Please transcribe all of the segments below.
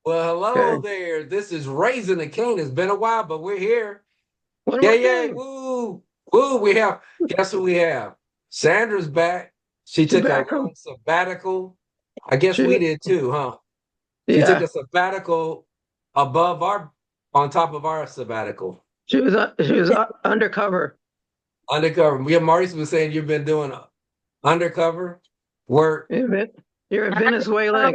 Well, hello Okay. there. This is Raising the King. It's been a while, but we're here. One more Yay, yay, thing. woo, woo. Guess who we have? Sandra's back. She She's took a back long home. sabbatical. I guess we She, did too, huh? She took yeah, a sabbatical on top of our sabbatical. she was undercover. Undercover. Me and Maurice was saying you've been doing undercover work. In Ven- You're in Venezuela and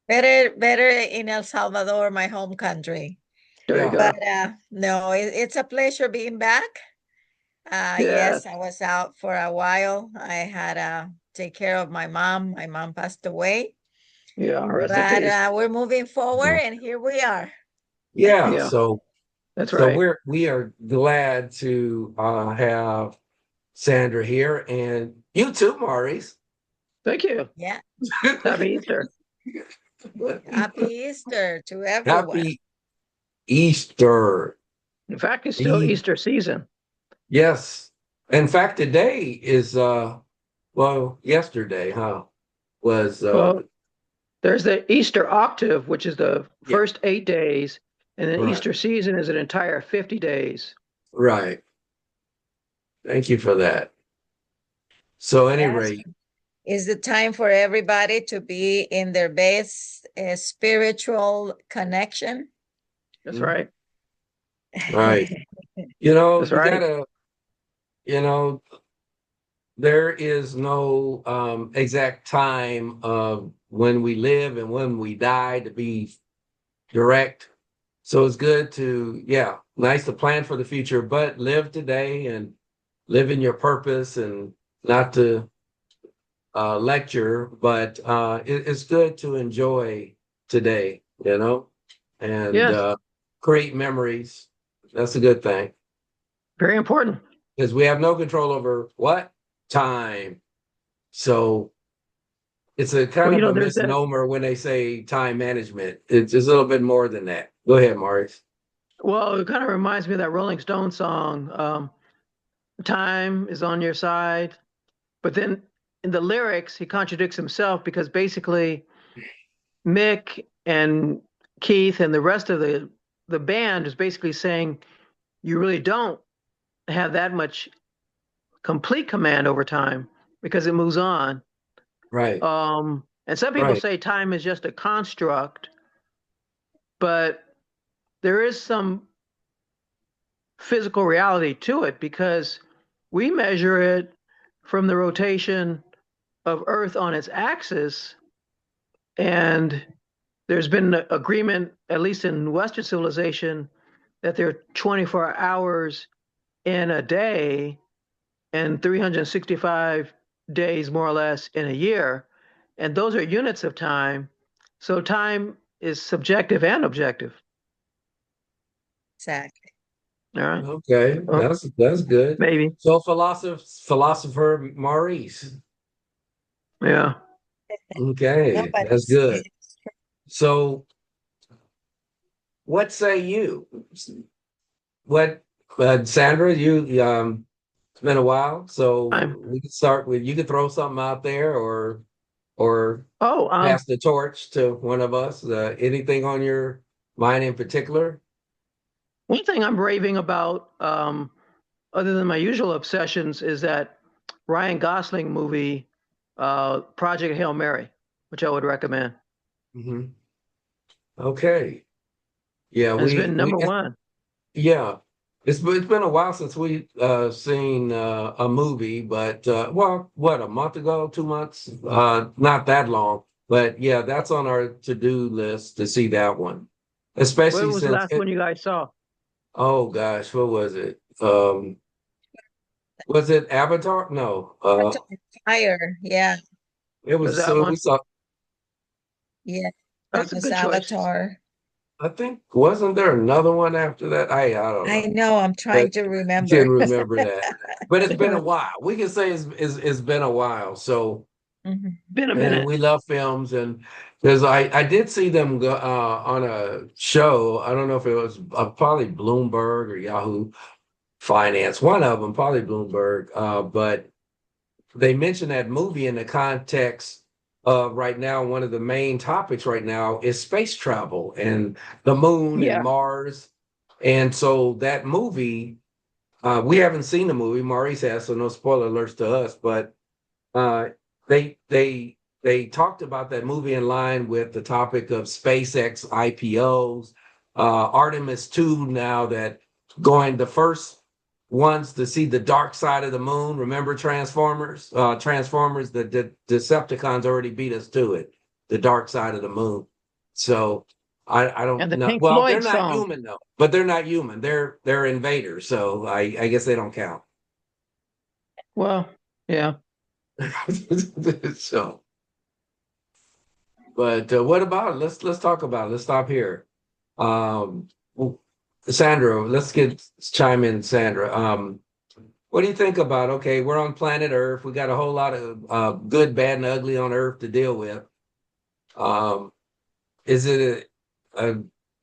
Better, Cuba. better in El Salvador, my home country. There you Yeah. But go. no, it's a pleasure being back. Yes. Yes, I was out for a while. I had to take care of my mom. My mom passed away, Yeah. Rest in but peace. we're moving forward, and here we are. Yeah. Yeah. So That's so right. we are glad to have Sandra here, and you too, Maurice. Thank you. Yeah. Happy Easter. Happy Easter to everyone. Happy Easter. In fact, it's still E- Easter season. yes. In fact, today is yesterday, huh? Was Well, there's the Easter octave, which is the yeah, first 8 days, and then right. Easter season is an entire 50 days. Right. Thank you for that. So any Yes. rate, Is the time for everybody to be in their best spiritual connection. That's mm, right. right. That's You right. gotta, you know, there is no exact time of when we live and when we die to be direct. So it's good to, yeah, nice to plan for the future, but live today and live in your purpose and not to lecture, but it's good to enjoy today, and Yes. create memories. That's a good thing Very important. because we have no control over what time. So it's a kind Well, of a there's that. misnomer when they say time management. It's just a little bit more than that. Go ahead, Maurice. Well, it kind of reminds me of that Rolling Stone song, Time is on your side. But then in the lyrics, he contradicts himself because basically Mick and Keith and the rest of the band is basically saying you really don't have that much complete command over time because it moves on. Right, And some people right, say time is just a construct, but there is some physical reality to it because we measure it from the rotation of Earth on its axis. And there's been an agreement, at least in Western civilization, that there are 24 hours in a day and 365 days, more or less, in a year. And those are units of time. So time is subjective and objective. Exactly. All right. okay, Well, that's good. maybe. So philosopher Maurice. Yeah. Okay, that's Nobody's. good. So what say you? What, Sandra? It's been a while, so I'm, we could start with you could throw something out there, or oh, pass the torch to one of us. Anything on your mind in particular? one thing I'm raving about, other than my usual obsessions, is that Ryan Gosling movie, Project Hail Mary, which I would recommend. Hmm. Okay, yeah, Has been number one. yeah. It's been a while since we seen a movie, but what, a month ago, 2 months, not that long. But yeah, that's on our to-do list to see that one, What especially was the since last one you guys saw? oh gosh, what was it? Was it Avatar? No, Fire. Yeah. it Was was that so one? we saw. Yeah. That That's a was good choice. Avatar. I think wasn't there another one after that? I don't I know, know. I'm but trying to you can remember. remember that. But it's been a while. We can say it's been a while. So Mhm. Been a and minute. we love films, and there's I did see them go on a show. I don't know if it was probably Bloomberg or Yahoo Finance, one of them, probably Bloomberg. But they mentioned that movie in the context right now, one of the main topics right now is space travel and the moon and Yeah. Mars. And so that movie, we haven't seen the movie. Maurice has, so no spoiler alerts to us. But uh, they talked about that movie in line with the topic of SpaceX IPOs, Artemis 2 now that going the first ones to see the dark side of the moon. Remember Transformers? Transformers, the Decepticons already beat us to it, the dark side of the moon. So I don't And the know. Pink Well, they're Floyd not song. human though, but they're not human. They're invaders. So I guess they don't count. Well, yeah. So, but what about it? Let's talk about it. Let's stop here. Um, well, Sandra, chime in, Sandra. What do you think about? Okay, we're on planet Earth. We got a whole lot of good, bad, and ugly on Earth to deal with. Um, is it I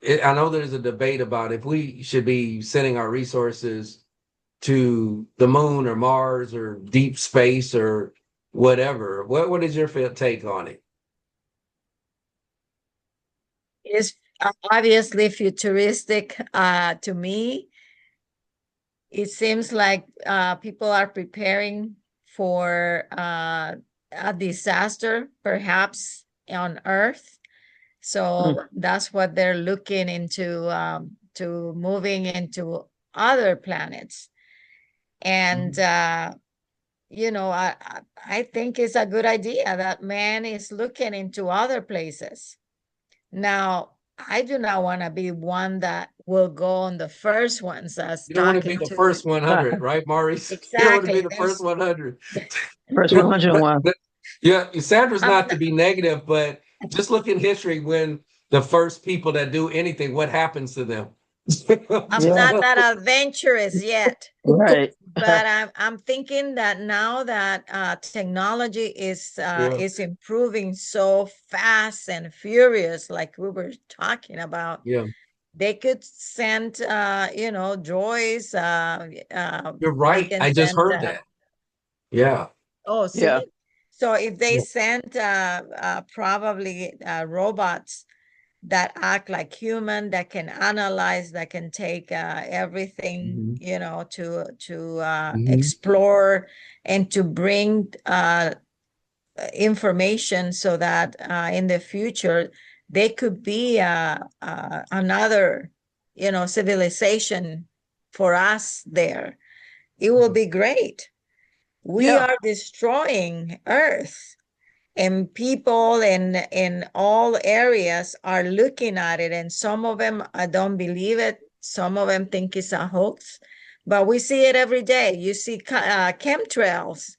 know there's a debate about if we should be sending our resources to the moon or Mars or deep space or whatever. What is your take on it? It's obviously futuristic to me. It seems like people are preparing for a disaster, perhaps on Earth. So that's what they're looking into, to moving into other planets. And you know, I think it's a good idea that man is looking into other places. Now, I do not want to be one that will go on the first ones as You don't want to be talking the to. first 100, right, Maurice? You don't want to be Exactly. the first 100. First 101. Yeah, Sandra's I'm not to be negative, but just look in history when the first people that do anything, what happens to them? I'm Yeah. not that adventurous yet, Right. but I'm thinking that now that technology Yeah. is improving so fast and furious, like we were talking about, Yeah. they could send you know, droids. You're They right. can I just send heard that. Yeah. oh, Yeah. see? So if they Yeah. send probably robots that act like human, that can analyze, that can take everything, Mhm. you know, to Mhm. explore and to bring information so that in the future they could be another, you know, civilization for us there. It will be great. We Yeah. are destroying Earth, and people in all areas are looking at it, and some of them don't believe it, some of them think it's a hoax, but we see it every day. You see chemtrails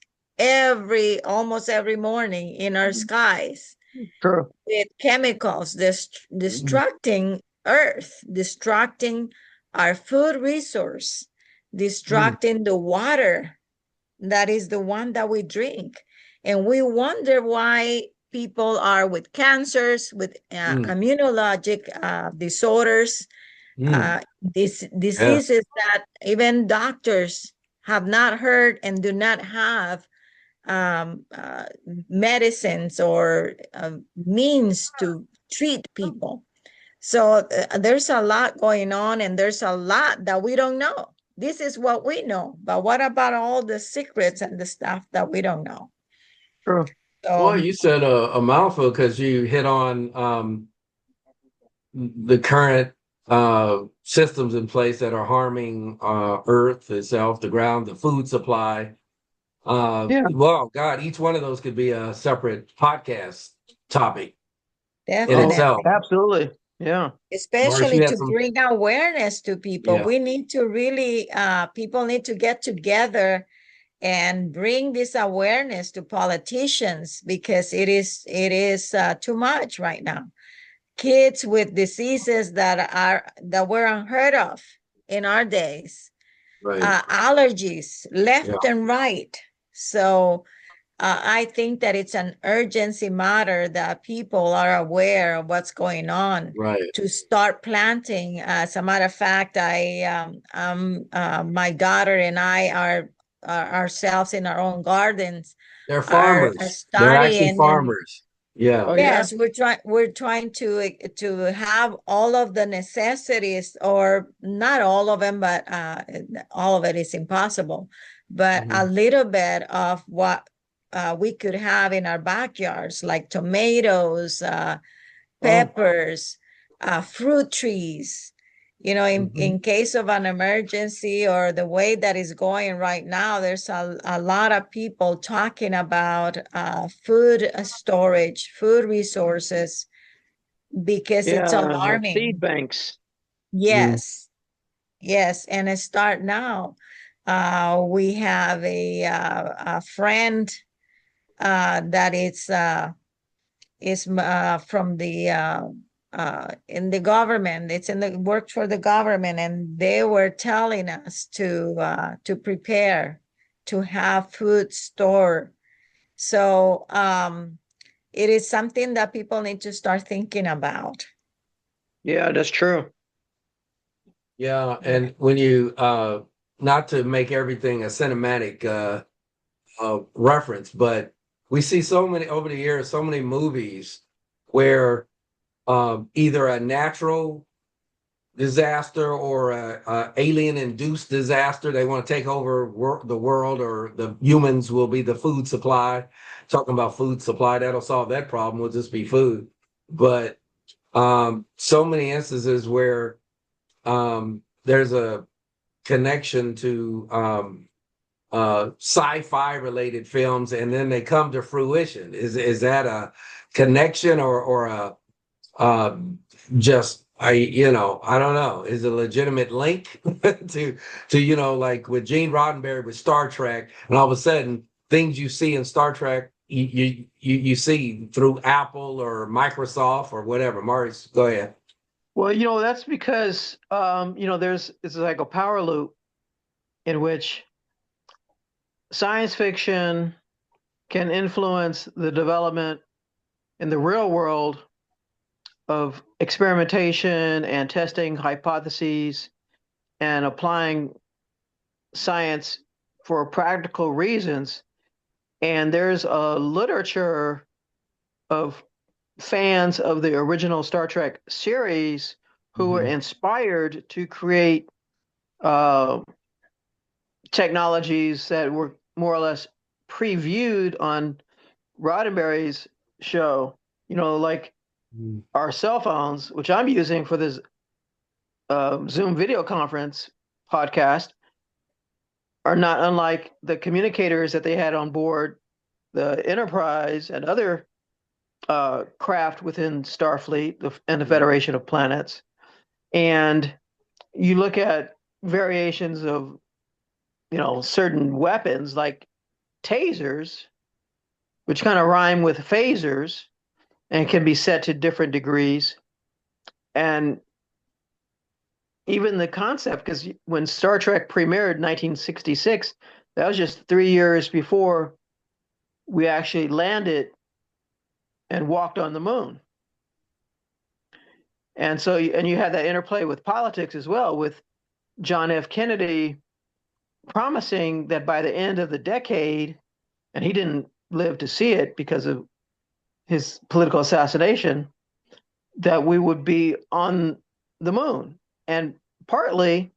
almost every morning in our skies True. with chemicals Mhm. destructing Earth, destructing our food resource, Mhm. destructing the water that is the one that we drink. And we wonder why people are with cancers, with Mhm. immunologic disorders, Mhm. Yeah. diseases that even doctors have not heard and do not have um, uh, medicines or means to treat people. So there's a lot going on, and there's a lot that we don't know. This is what we know, but what about all the secrets and the stuff that we don't know? True. Well, So you said a mouthful because you hit on the current systems in place that are harming Earth itself, the ground, the food supply. Yeah. Well, God, each one of those could be a separate podcast topic in Oh, itself. definitely, absolutely. Yeah. Maurice, especially you had to some, bring awareness to people, yeah, we need to really, people need to get together and bring this awareness to politicians, because it is too much right now. Kids with diseases that were unheard of in our days, right, allergies yeah, left and right. So I think that it's an urgency matter that people are aware of what's going on, right. to start planting. As a matter of fact, my daughter and I are ourselves in our own gardens They're are farmers. They're actually studying and farmers. Yeah. Oh yeah. Yes, we're trying to have all of the necessities, or not all of them, but all of it is impossible. But a Mhm. little bit of what we could have in our backyards, like tomatoes, Oh. peppers, fruit trees. You know, in Mhm. case of an emergency or the way that is going right now, there's a lot of people talking about food storage, food resources, because it's Yeah, like seed alarming. banks. Mm. Yes, yes, and it start now. We have a friend that is from the in the government. It's in the work for the government, and they were telling us to prepare to have food stored. So it is something that people need to start thinking about. Yeah, that's true. Yeah, Yeah. and when you not to make everything a cinematic reference, but we see so many over the years, so many movies where either a natural disaster or a alien induced disaster, they want to take over the world, or the humans will be the food supply. Talking about food supply, that'll solve that problem. Will just be food. But so many instances where there's a connection to sci-fi related films, and then they come to fruition. Is that a connection, or a just I don't know, is a legitimate link to like with Gene Roddenberry with Star Trek, and all of a sudden things you see in Star Trek you see through Apple or Microsoft or whatever. Maurice, go ahead. Well, that's because it's like a power loop in which science fiction can influence the development in the real world of experimentation and testing hypotheses and applying science for practical reasons. And there's a literature of fans of the original Star Trek series who were Mhm. inspired to create uh, technologies that were more or less previewed on Roddenberry's show. Like Mhm. our cell phones, which I'm using for this Zoom video conference podcast, are not unlike the communicators that they had on board the Enterprise and other craft within Starfleet and the Federation of Planets. And you look at variations of, certain weapons like tasers, which kind of rhyme with phasers and can be set to different degrees. And even the concept, because when Star Trek premiered in 1966, that was just 3 years before we actually landed and walked on the moon. And so, and you had that interplay with politics as well, with John F. Kennedy promising that by the end of the decade, and he didn't live to see it because of his political assassination, that we would be on the moon. And partly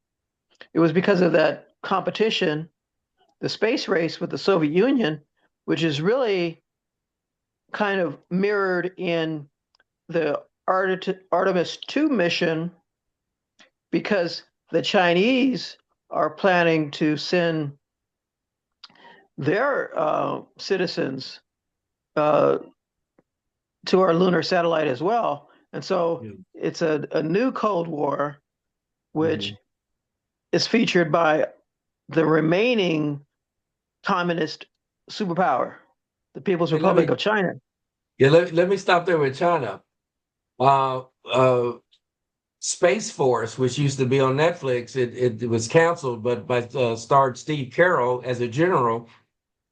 it was because of that competition, the space race with the Soviet Union, which is really kind of mirrored in the Artemis 2 mission, because the Chinese are planning to send their citizens uh, to our lunar satellite as well. And so Yeah. it's a new Cold War, which Mhm. is featured by the remaining communist superpower, the People's Hey, let Republic me of China. yeah let me stop there with China. uh Space Force, which used to be on Netflix, it was canceled, but starred Steve Carroll as a general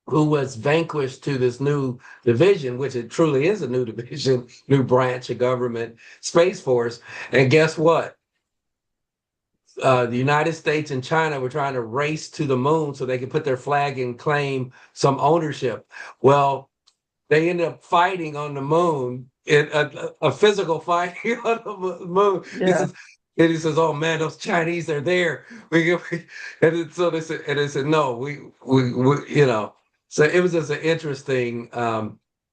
who was vanquished to this new division, which it truly is a new division, new branch of government, Space Force. And guess what? The United States and China were trying to race to the moon so they could put their flag and claim some ownership. Well, they ended up fighting on the moon, a physical fighting on the moon. Yeah. And he says, "Oh man, those Chinese are there." And so they said, "No, we, you know." So it was just an interesting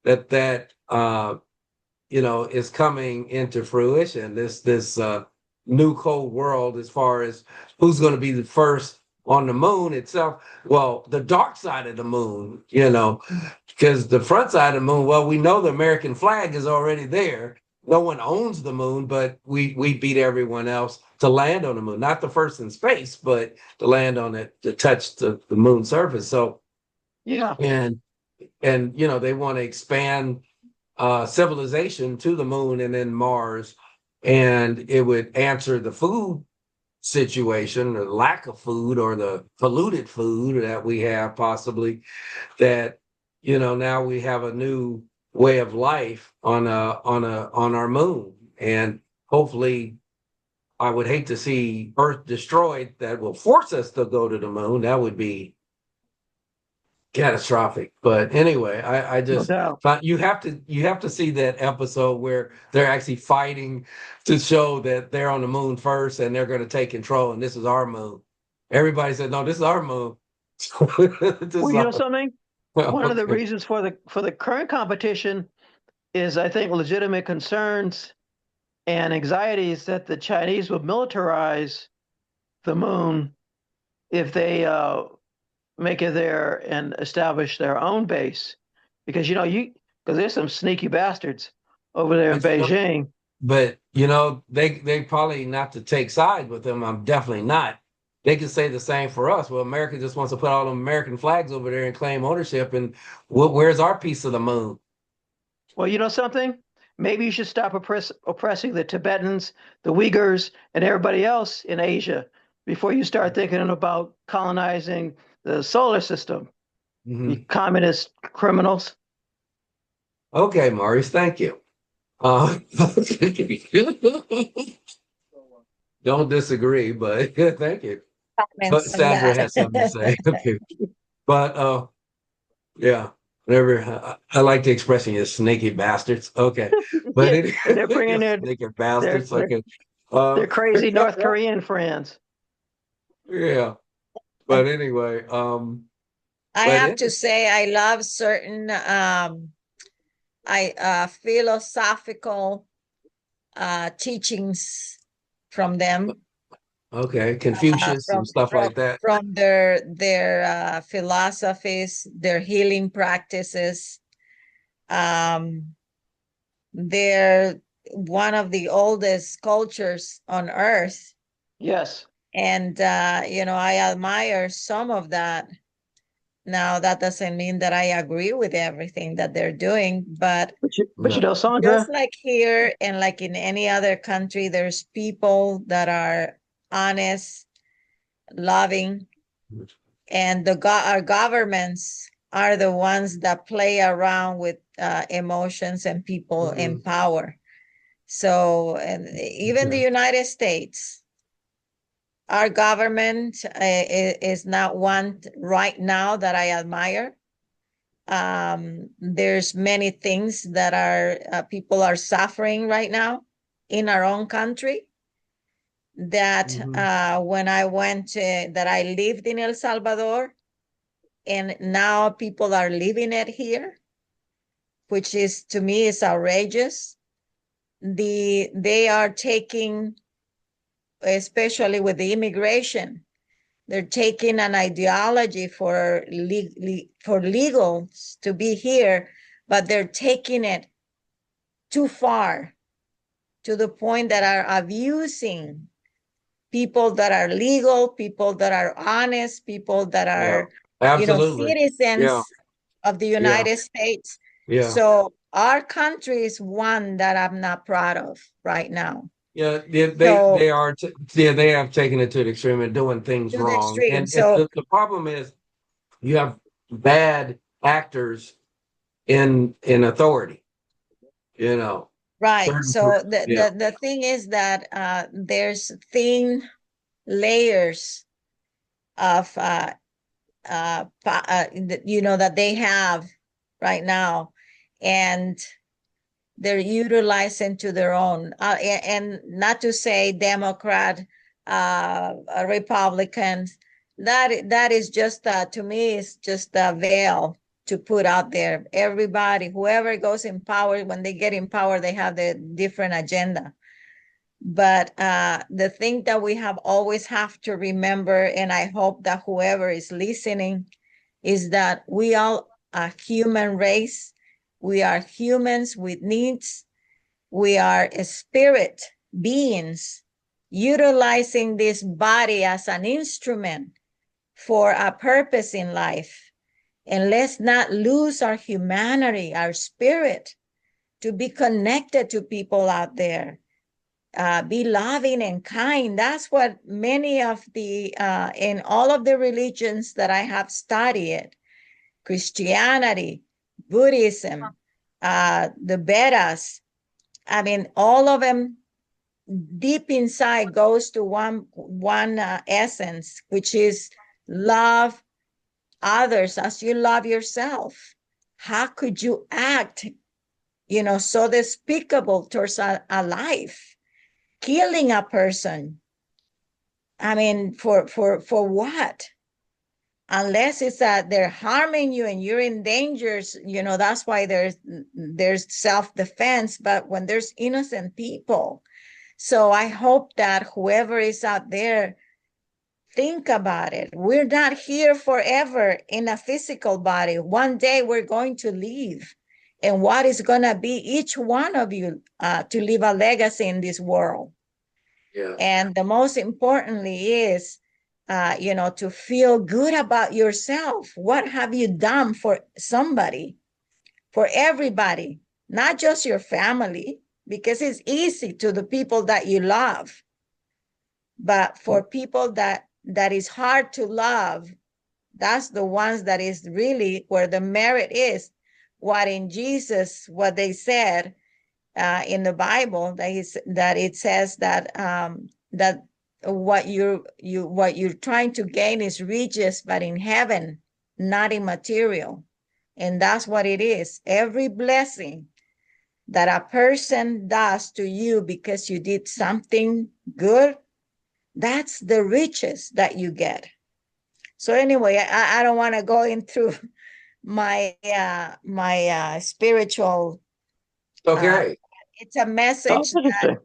that you know, is coming into fruition. This new cold world, as far as who's going to be the first on the moon itself. Well, the dark side of the moon, you know, because the front side of the moon. Well, we know the American flag is already there. No one owns the moon, but we beat everyone else to land on the moon. Not the first in space, but to land on it, to touch the moon surface. So Yeah. and you know, they want to expand civilization to the moon and then Mars, and it would answer the food situation, the lack of food or the polluted food that we have possibly. That, you know, now we have a new way of life on our moon, and hopefully. I would hate to see Earth destroyed that will force us to go to the moon. That would be catastrophic. But anyway, I No just doubt. thought you have to see that episode where they're actually fighting to show that they're on the moon first and they're going to take control and this is our moon. Everybody said, "No, this is our moon." This Well, is you know our, something? One of the okay. reasons for the current competition is, I think, legitimate concerns and anxieties that the Chinese will militarize the moon if they make it there and establish their own base. Because because there's some sneaky bastards over there in But you know, Beijing. they probably not to take sides with them. I'm definitely not. They could say the same for us. Well, America just wants to put all the American flags over there and claim ownership. And where's our piece of the moon? Well, you know something? Maybe you should stop oppressing the Tibetans, the Uyghurs, and everybody else in Asia before you start thinking about colonizing the solar system. You Mhm. communist criminals. Okay, Maurice, thank you. Don't disagree, but thank you. But Comments on Sandra that. has something to say. Okay. But yeah, whatever. I like the expression "you snaky bastards." Okay, but Yeah, it, and they're bringing you snaky their bastards. their Okay, uh, their crazy North Korean friends. yeah. But anyway, I but have to it, say, I love certain I philosophical teachings from them, okay, Confucius and stuff like that. from their philosophies, their healing practices. Um, they're one of the oldest cultures on Earth, Yes, and I admire some of that. Now, that doesn't mean that I agree with everything that they're doing, but but No. just Sandra. like here and like in any other country, there's people that are honest, loving, and our governments are the ones that play around with emotions and people in Mhm. power. So, and even the Okay. United States, our government is not one right now that I admire. There's many things that are people are suffering right now in our own country, that Mhm. when I went that I lived in El Salvador, and now people are living it here, which is, to me, is outrageous. They are taking, especially with the immigration, they're taking an ideology for legals to be here, but they're taking it too far, to the point that are abusing people that are legal, people that are honest, people that Yeah. are, Absolutely. Yeah. citizens of the Yeah. United States. Yeah. So our country is one that I'm not proud of right now. Yeah, So they are yeah, they have taken it to the extreme and doing things to the wrong. extreme. And So the problem is you have bad actors in authority, you know. right. Certain So yeah. the thing is that there's thin layers of that they have right now. and they're utilizing to their own, and not to say Democrat, Republicans. That is just, to me, is just a veil to put out there. Everybody, whoever goes in power, when they get in power, they have the different agenda. But the thing that we always have to remember, and I hope that whoever is listening, is that we all are human race. We are humans with needs. We are a spirit beings utilizing this body as an instrument for a purpose in life. And let's not lose our humanity, our spirit, to be connected to people out there. Be loving and kind. That's what many of the, in all of the religions that I have studied, Christianity, Buddhism, the Vedas, I mean, all of them deep inside goes to one essence, which is love others as you love yourself. How could you act, so despicable towards a life, killing a person? I mean, for what? Unless it's that they're harming you and you're in danger, that's why there's self-defense. But when there's innocent people, so I hope that whoever is out there, think about it. We're not here forever in a physical body. One day we're going to leave. And what is going to be each one of you to leave a legacy in this world? Yeah. And the most importantly is, to feel good about yourself. What have you done for somebody, for everybody, not just your family, because it's easy to the people that you love, but for people that is hard to love, that's the ones that is really where the merit is. What in Jesus, what they said in the Bible, that it says that that what you're trying to gain is riches, but in heaven, not in material. And that's what it is. Every blessing that a person does to you because you did something good, that's the riches that you get. So anyway, I don't want to go into my spiritual. Okay. It's a message that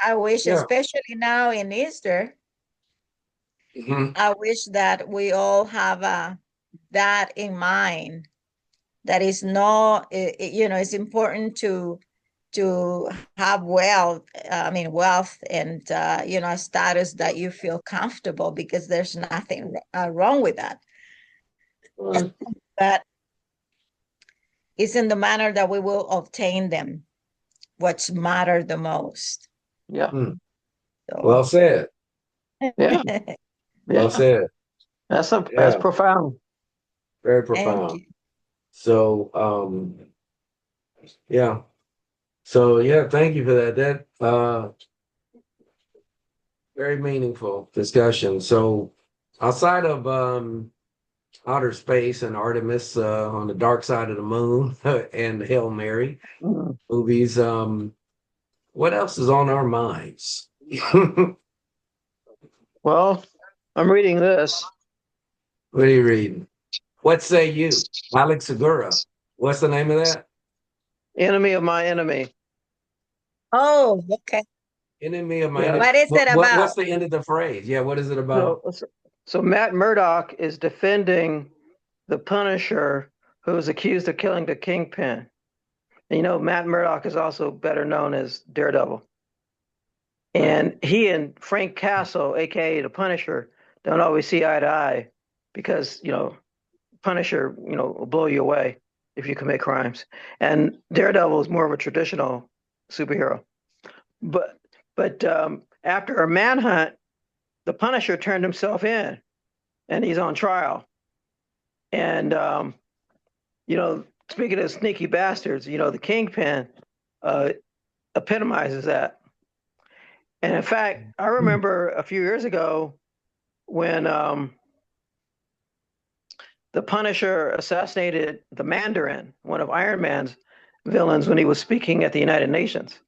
I wish, Yeah. especially now in Easter, Mhm. I wish that we all have that in mind. That is no, it's important to have wealth. I mean, wealth and a status that you feel comfortable, because there's nothing wrong with that. Mm. But it's in the manner that we will obtain them, what's matter the most. Yeah. Well So said. Yeah. Well Yeah. said. That's Yeah. profound. Very thank profound. you. So, yeah. So, yeah, thank you for that. Very meaningful discussion. So, outside of outer space and Artemis on the dark side of the moon and Hail Mary Mhm. movies, what else is on our minds? What Well, I'm reading this. are you reading? What say you? Alex Segura. What's the name of that? Enemy of my enemy. Oh, okay. Enemy of my Yeah. enemy. What is it What's about? the end of the phrase? Yeah, what is it about? So Matt Murdock is defending the Punisher, who is accused of killing the Kingpin. And Matt Murdock is also better known as Daredevil. And he and Frank Castle, aka the Punisher, don't always see eye to eye because, Punisher, will blow you away if you commit crimes. And Daredevil is more of a traditional superhero. But after a manhunt, the Punisher turned himself in, and he's on trial. And speaking of sneaky bastards, the Kingpin epitomizes that. And in fact, I remember a few years ago when the Punisher assassinated the Mandarin, one of Iron Man's villains when he was speaking at the United Nations.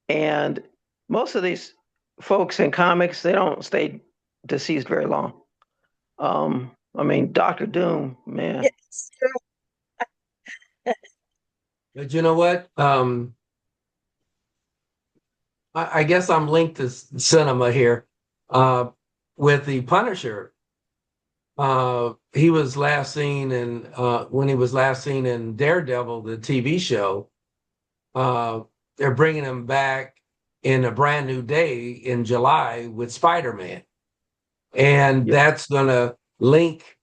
And most of these folks in comics, they don't stay deceased very long. I mean, Doctor Doom, man. It's true. But you know what? I guess I'm linked to cinema here. With the Punisher, he was last seen in when he was last seen in Daredevil, the TV show. They're bringing him back in A Brand New Day in July with Spider-Man, and Yeah. that's going to link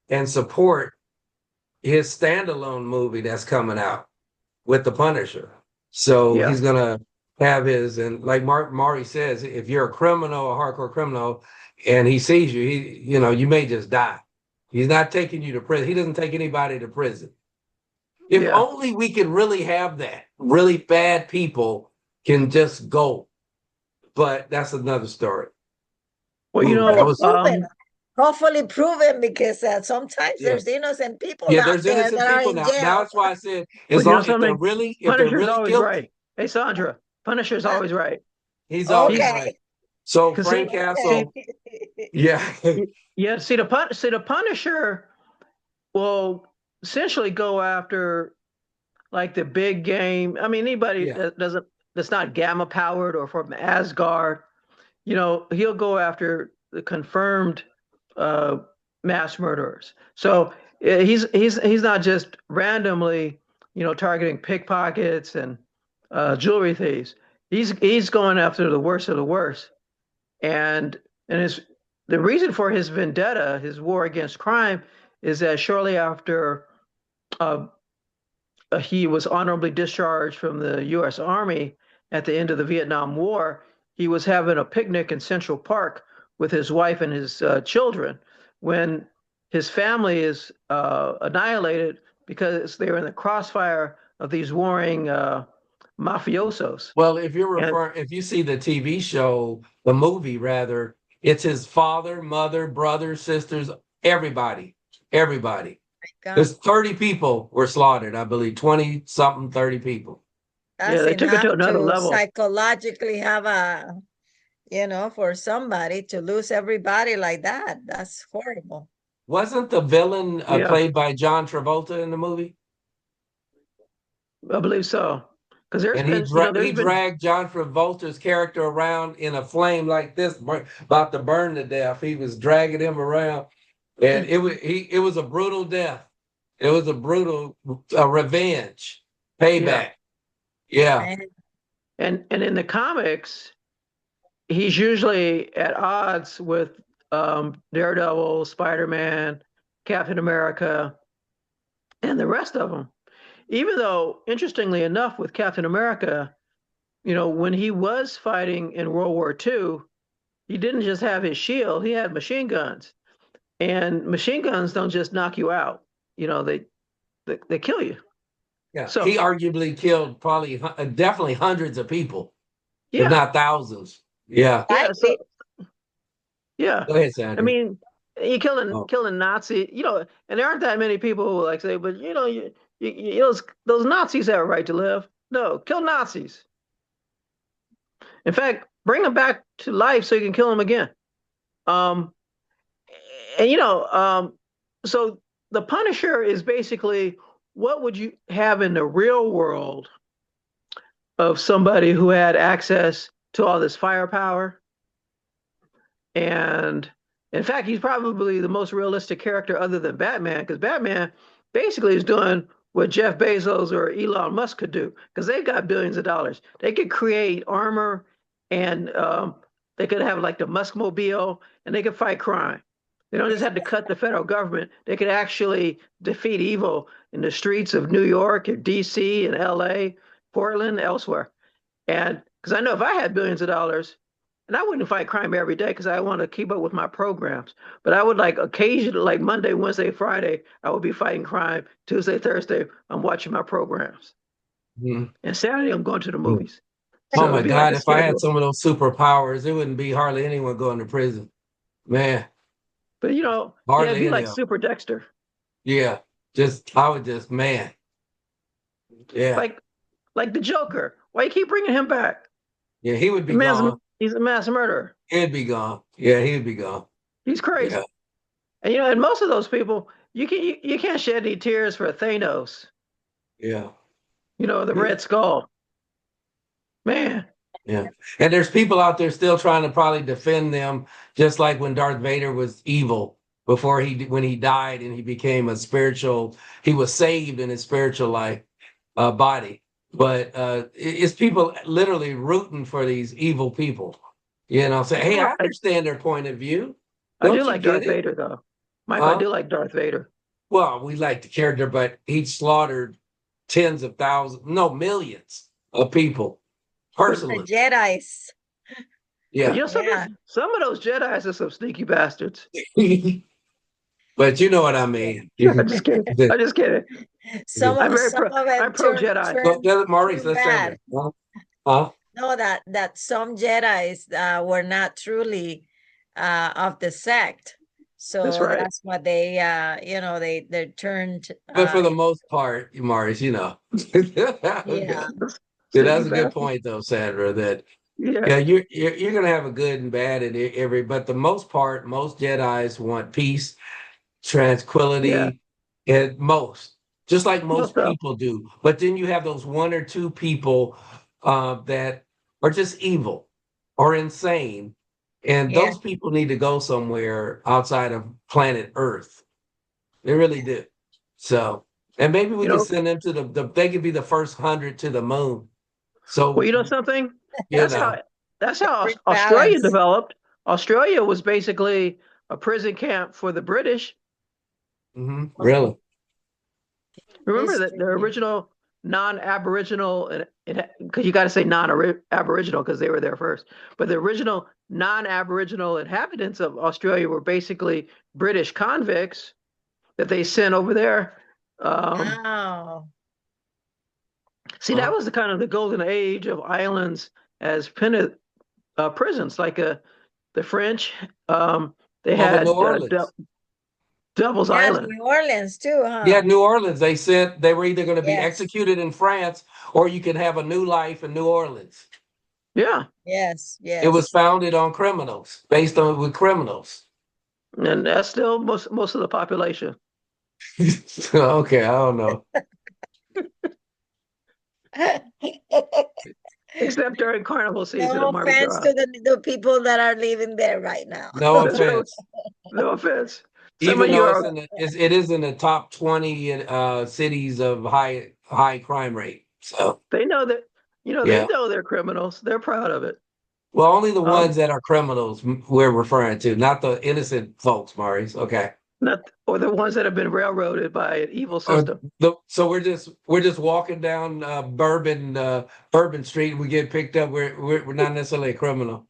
and support his standalone movie that's coming out with the Punisher. So Yeah. he's going to have his, and like Maury says, if you're a criminal, a hardcore criminal, and he sees you, you may just die. He's not taking you to prison. He doesn't take anybody to prison. If Yeah. only we could really have that. Really bad people can just go. But that's another story. Well, you Ooh, that know, was Proven. Hopefully proven, because sometimes yeah. there's innocent people Yeah, out there's there innocent that are people in now. Now jail. that's why I said well, as you know long if they're something? Punisher's really always guilty, right. Hey, Sandra, Punisher's Uh, always right. he's always He's right. okay. So because Frank Okay. Castle, yeah. yeah. See the Punisher will essentially go after like the big game. I mean, anybody Yeah. that doesn't that's not gamma powered or from Asgard, he'll go after the confirmed uh, mass murderers. So he's not just randomly, targeting pickpockets and jewelry thieves. He's going after the worst of the worst, and his the reason for his vendetta, his war against crime, is that shortly after uh, he was honorably discharged from the U.S. Army at the end of the Vietnam War. He was having a picnic in Central Park with his wife and his children when his family is annihilated because they were in the crossfire of these warring mafiosos. Well, And if you see the TV show, the movie rather, it's his father, mother, brothers, sisters, everybody, everybody. God, There's 30 people were slaughtered, I believe, 20 something, 30 people. yeah, that's they took it enough to another to level. psychologically have for somebody to lose everybody like that. That's horrible. Wasn't the villain Yeah, played by John Travolta in the movie? I believe so. Because And he there's been dragged John Travolta's character around in a flame like this, about to burn to death. He was dragging him around, and it was a brutal death. It was a brutal revenge, yeah, payback. Yeah, Man, and in the comics, he's usually at odds with Daredevil, Spider-Man, Captain America, and the rest of them. Even though, interestingly enough, with Captain America, when he was fighting in World War II, he didn't just have his shield; he had machine guns, and machine guns don't just knock you out. They kill you. yeah. He So arguably killed probably definitely hundreds of people, if yeah, not thousands. Yeah. yeah. So likely. yeah, Go ahead, I Sandra. mean, you Oh, killing Nazi, and there aren't that many people who like say, but those Nazis have a right to live. No, kill Nazis. In fact, bring them back to life so you can kill them again. Um, and so the Punisher is basically what would you have in the real world of somebody who had access to all this firepower. And in fact, he's probably the most realistic character other than Batman, because Batman basically is doing what Jeff Bezos or Elon Musk could do, because they've got billions of dollars. They could create armor, and they could have like the Muskmobile, and they could fight crime. They don't just have to cut the federal government. They could actually defeat evil in the streets of New York, or DC, and LA, Portland, elsewhere. And because I know if I had billions of dollars, and I wouldn't fight crime every day because I want to keep up with my programs, but I would like occasionally, like Monday, Wednesday, Friday, I would be fighting crime. Tuesday, Thursday, I'm watching my programs. mhm. And Saturday, I'm going to the Mm. movies. Oh So my it'd be like God! a If I had schedule. some of those superpowers, it wouldn't be hardly anyone going to prison. Man, But yeah, it'd hardly be any like of them. Super Dexter. Yeah, I would just man. Yeah. Like the Joker. Why you keep bringing him back? Yeah, he would The be gone. he's a mass murderer. He'd be gone. Yeah, he'd be gone. He's Yeah, crazy. And and most of those people, you can't shed any tears for Thanos. yeah, The yeah, Red Skull. Man, yeah. And there's people out there still trying to probably defend them, just like when Darth Vader was evil before when he died and he became he was saved in his spiritual life body. But it's people literally rooting for these evil people. Say, hey, I understand their point of view. I do Don't you like get Darth it? Vader though. Mike, I Huh? do like Darth Vader. Well, we like the character, but he slaughtered tens of thousands, no, millions of people The personally. Jedi's. Yeah. Yeah. Some of those Jedi's are some sneaky bastards. But you know what I mean. I'm just kidding. I'm just kidding. Some I'm of them pro Jedi. Maurice, turn let's end bad. it. Huh? No, that some Jedi's were not truly of the sect. That's So right. that's what they they turned But for the most part, Maurice, yeah. Yeah, Sneaky that's a good bastard. point, though, Sandra. That Yeah. yeah, you're gonna have a good and bad in but the most part, most Jedi's want peace, Yeah. tranquility, and just like Most most of people do. But then you have those one or two people that are just evil or insane, and Yeah. those people need to go somewhere outside of planet Earth. They really do. So, and maybe we you can know. send them to they could be the first 100 to the moon. Well, So, you know something? you That's know, how that's how Bring Australia balance. developed. Australia was basically a prison camp for the British. really. Remember that the History. original non-Aboriginal, and because you got to say non-Aboriginal because they were there first, but the original non-Aboriginal inhabitants of Australia were basically British convicts that they sent over there. Um, Wow. See, that was the kind of the golden age of islands as prisons, like the French. They Well, New had Orleans. Devil's Yes, Island. New Orleans too, Yeah, huh? New Orleans. They were either going to be Yes. executed in France or you can have a new life in New Orleans. Yeah, Yes. It was Yes. founded on criminals, based on with criminals. and that's still most of the population. Okay, I don't know. Except during carnival season No of Mardi offense Gras. to the people that are living there right now. No No, offense. no offense. Some of Even you though are it is in the top 20 cities of high crime rate. So they know that they yeah. know they're criminals. They're proud of it. Well, only the ones Um, that are criminals we're referring to, not the innocent folks, Maurice. Okay. not or the ones that have been railroaded by an evil Or system. so we're just walking down Bourbon Street and we get picked up. We're not necessarily a criminal.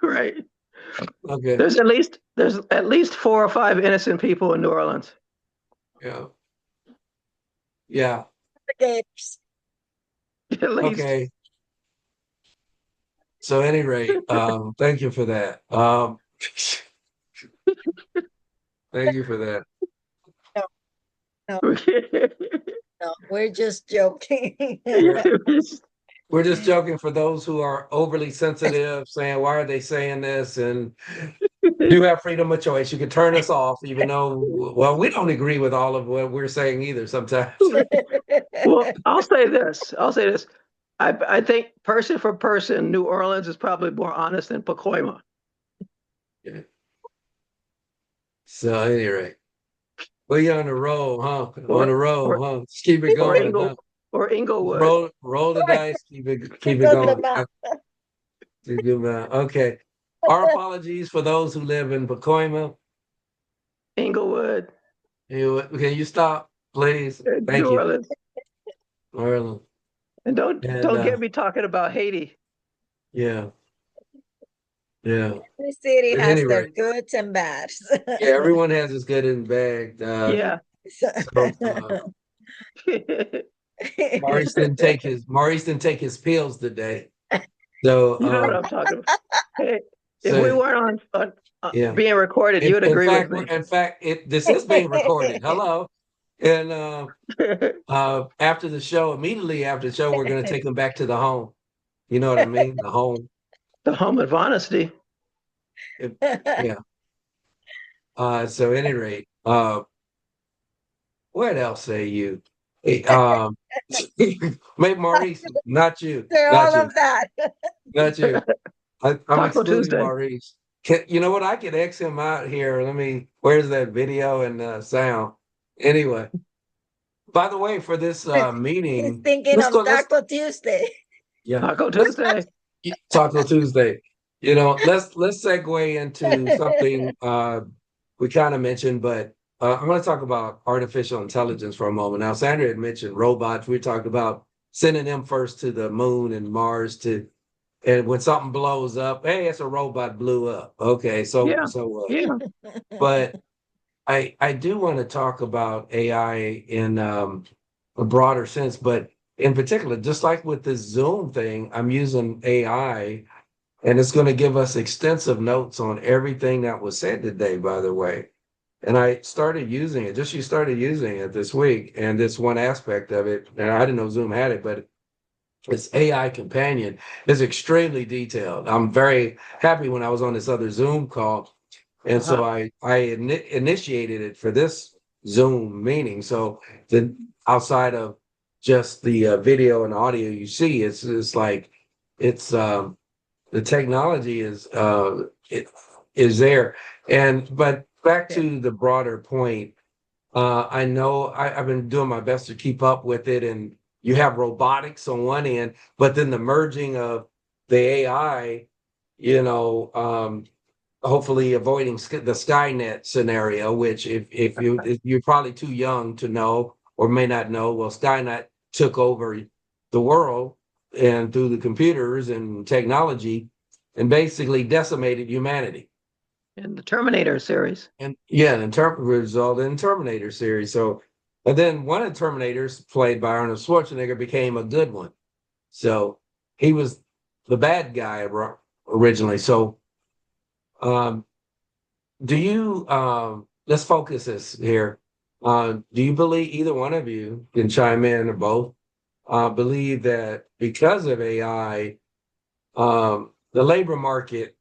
Right. Okay. There's at least 4 or 5 innocent people in New Orleans. Yeah. Yeah. Gates. At least. Okay. So at any rate, thank you for that. Thank you for that. No, no, no. We're just joking. We're just joking for those who are overly sensitive, saying, why are they saying this? And you have freedom of choice. You can turn us off, even though, well, we don't agree with all of what we're saying either sometimes. Well, I'll say this. I think person for person, New Orleans is probably more honest than Pacoima. Yeah. So at any rate, well, you're on the roll, huh? On the or roll, or huh? Just keep it or going, huh? Inglewood. Roll the dice, keep it Go to the going. mouth. Okay. Our apologies for those who live in Pacoima. Inglewood, Can you stop, please? New Thank you, Orleans. Maryland. And And don't get me talking about Haiti. yeah, yeah. Every city At has any their rate, goods and bads. yeah, everyone has his good and bad. Yeah. So Maurice didn't take his pills today. So You know what I'm talking about. Hey, if we so weren't on yeah. being recorded, you would In agree with fact, me. this is being recorded. Hello. And after the show, immediately after the show, we're going to take them back to the home. You know what I mean? The home. The home of honesty. It- yeah. So at any rate, what else say you? Hey, maybe Maurice, not you, After not all you, of that. not you. I'm Taco excluding Tuesday. Maurice. You know what? I can X him out here. Where's that video and sound? Anyway, by the way, for this He's meeting, thinking let's of go. Taco Tuesday. Yeah, Taco Tuesday. Taco Tuesday. Let's segue into something we kind of mentioned, but I want to talk about artificial intelligence for a moment. Now, Sandra had mentioned robots. We talked about sending them first to the moon and Mars and when something blows up, hey, it's a robot blew up. Okay, Yeah. Yeah. but I do want to talk about AI in a broader sense, but in particular, just like with this Zoom thing, I'm using AI and it's going to give us extensive notes on everything that was said today, by the way. And I started using it, just you started using it this week. And this one aspect of it, and I didn't know Zoom had it, but its AI companion is extremely detailed. I'm very happy when I was on this other Zoom call. And so Uh-huh. I initiated it for this Zoom meeting. So the outside of just the video and audio you see, it's like it's the technology it is there. And but back Yeah. to the broader point, I know I've been doing my best to keep up with it, and you have robotics on one end, but then the merging of the AI, you know, hopefully avoiding the Skynet scenario, which if you're probably too young to know or may not know, well, Skynet took over the world and through the computers and technology and basically decimated humanity. In the Terminator series. And yeah, the result in Terminator series. So, and then one of the Terminators, played by Arnold Schwarzenegger, became a good one. So he was the bad guy originally. So, um, do you? Let's focus this here. Do you believe either one of you can chime in or both? Believe that because of AI, the labor market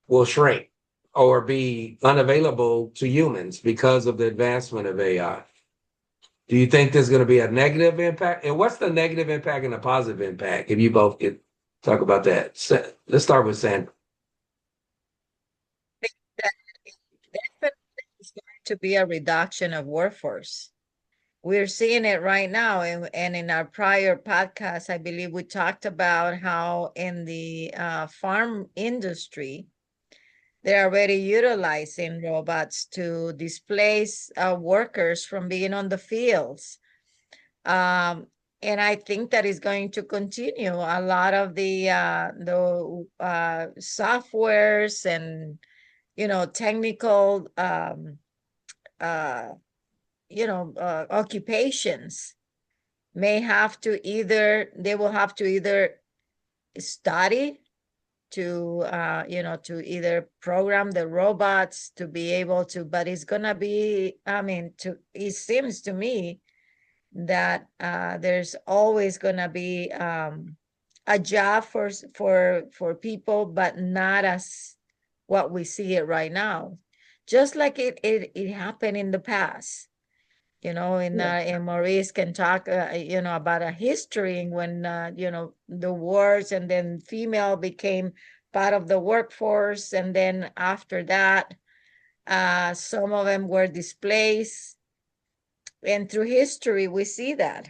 will shrink or be unavailable to humans because of the advancement of AI. Do you think there's going to be a negative impact? And what's the negative impact and the positive impact? If you both could talk about that. Let's start with Sandra. That definitely is going to be a reduction of workforce. We're seeing it right now. And in our prior podcast, I believe we talked about how in the farm industry, they're already utilizing robots to displace workers from being on the fields. Um, and I think that is going to continue. A lot of the softwares and technical uh, occupations may have to either study to either program the robots to be able to, but it's gonna be, I mean, it seems to me that there's always gonna be a job for people, but not as what we see it right now. Just like it happened in the past, Yeah. and Maurice can talk, about a history when, the wars, and then female became part of the workforce. And then after that, some of them were displaced. And through history, we see that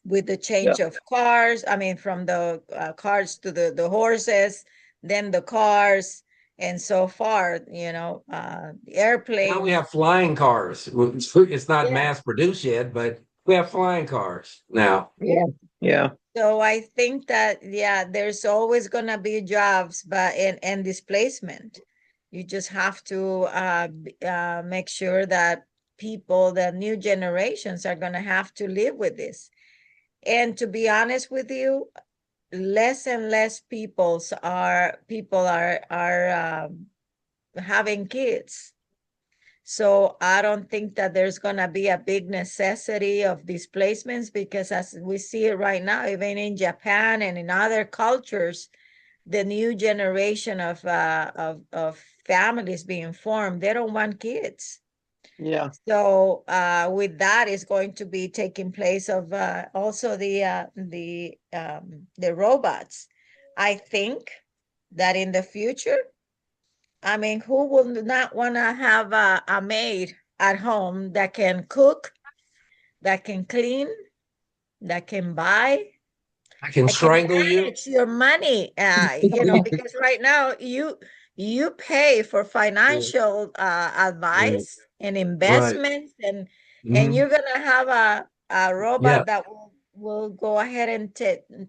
with the Yeah. change of cars. I mean, from the cars to the horses, then the cars, and so far, the Now we airplane. have flying cars. It's not Yeah. mass produced yet, but we have flying cars now. Yeah. Yeah. So I think that, yeah, there's always gonna be jobs, but and displacement. You just have to make sure that the new generations are gonna have to live with this. And to be honest with you, less and less people are having kids. So I don't think that there's going to be a big necessity of displacements, because as we see it right now, even in Japan and in other cultures, the new generation of families being formed, they don't want kids. Yeah. So with that is going to be taking place of also the robots. I think that in the future, I mean, who will not want to have a maid at home that can cook, that can clean, that can buy, I can that can strangle you. manage your money? Because right now you pay for Yeah, financial yeah, advice and right. investments, and Hmm. you're gonna have a Yeah. robot that will go ahead and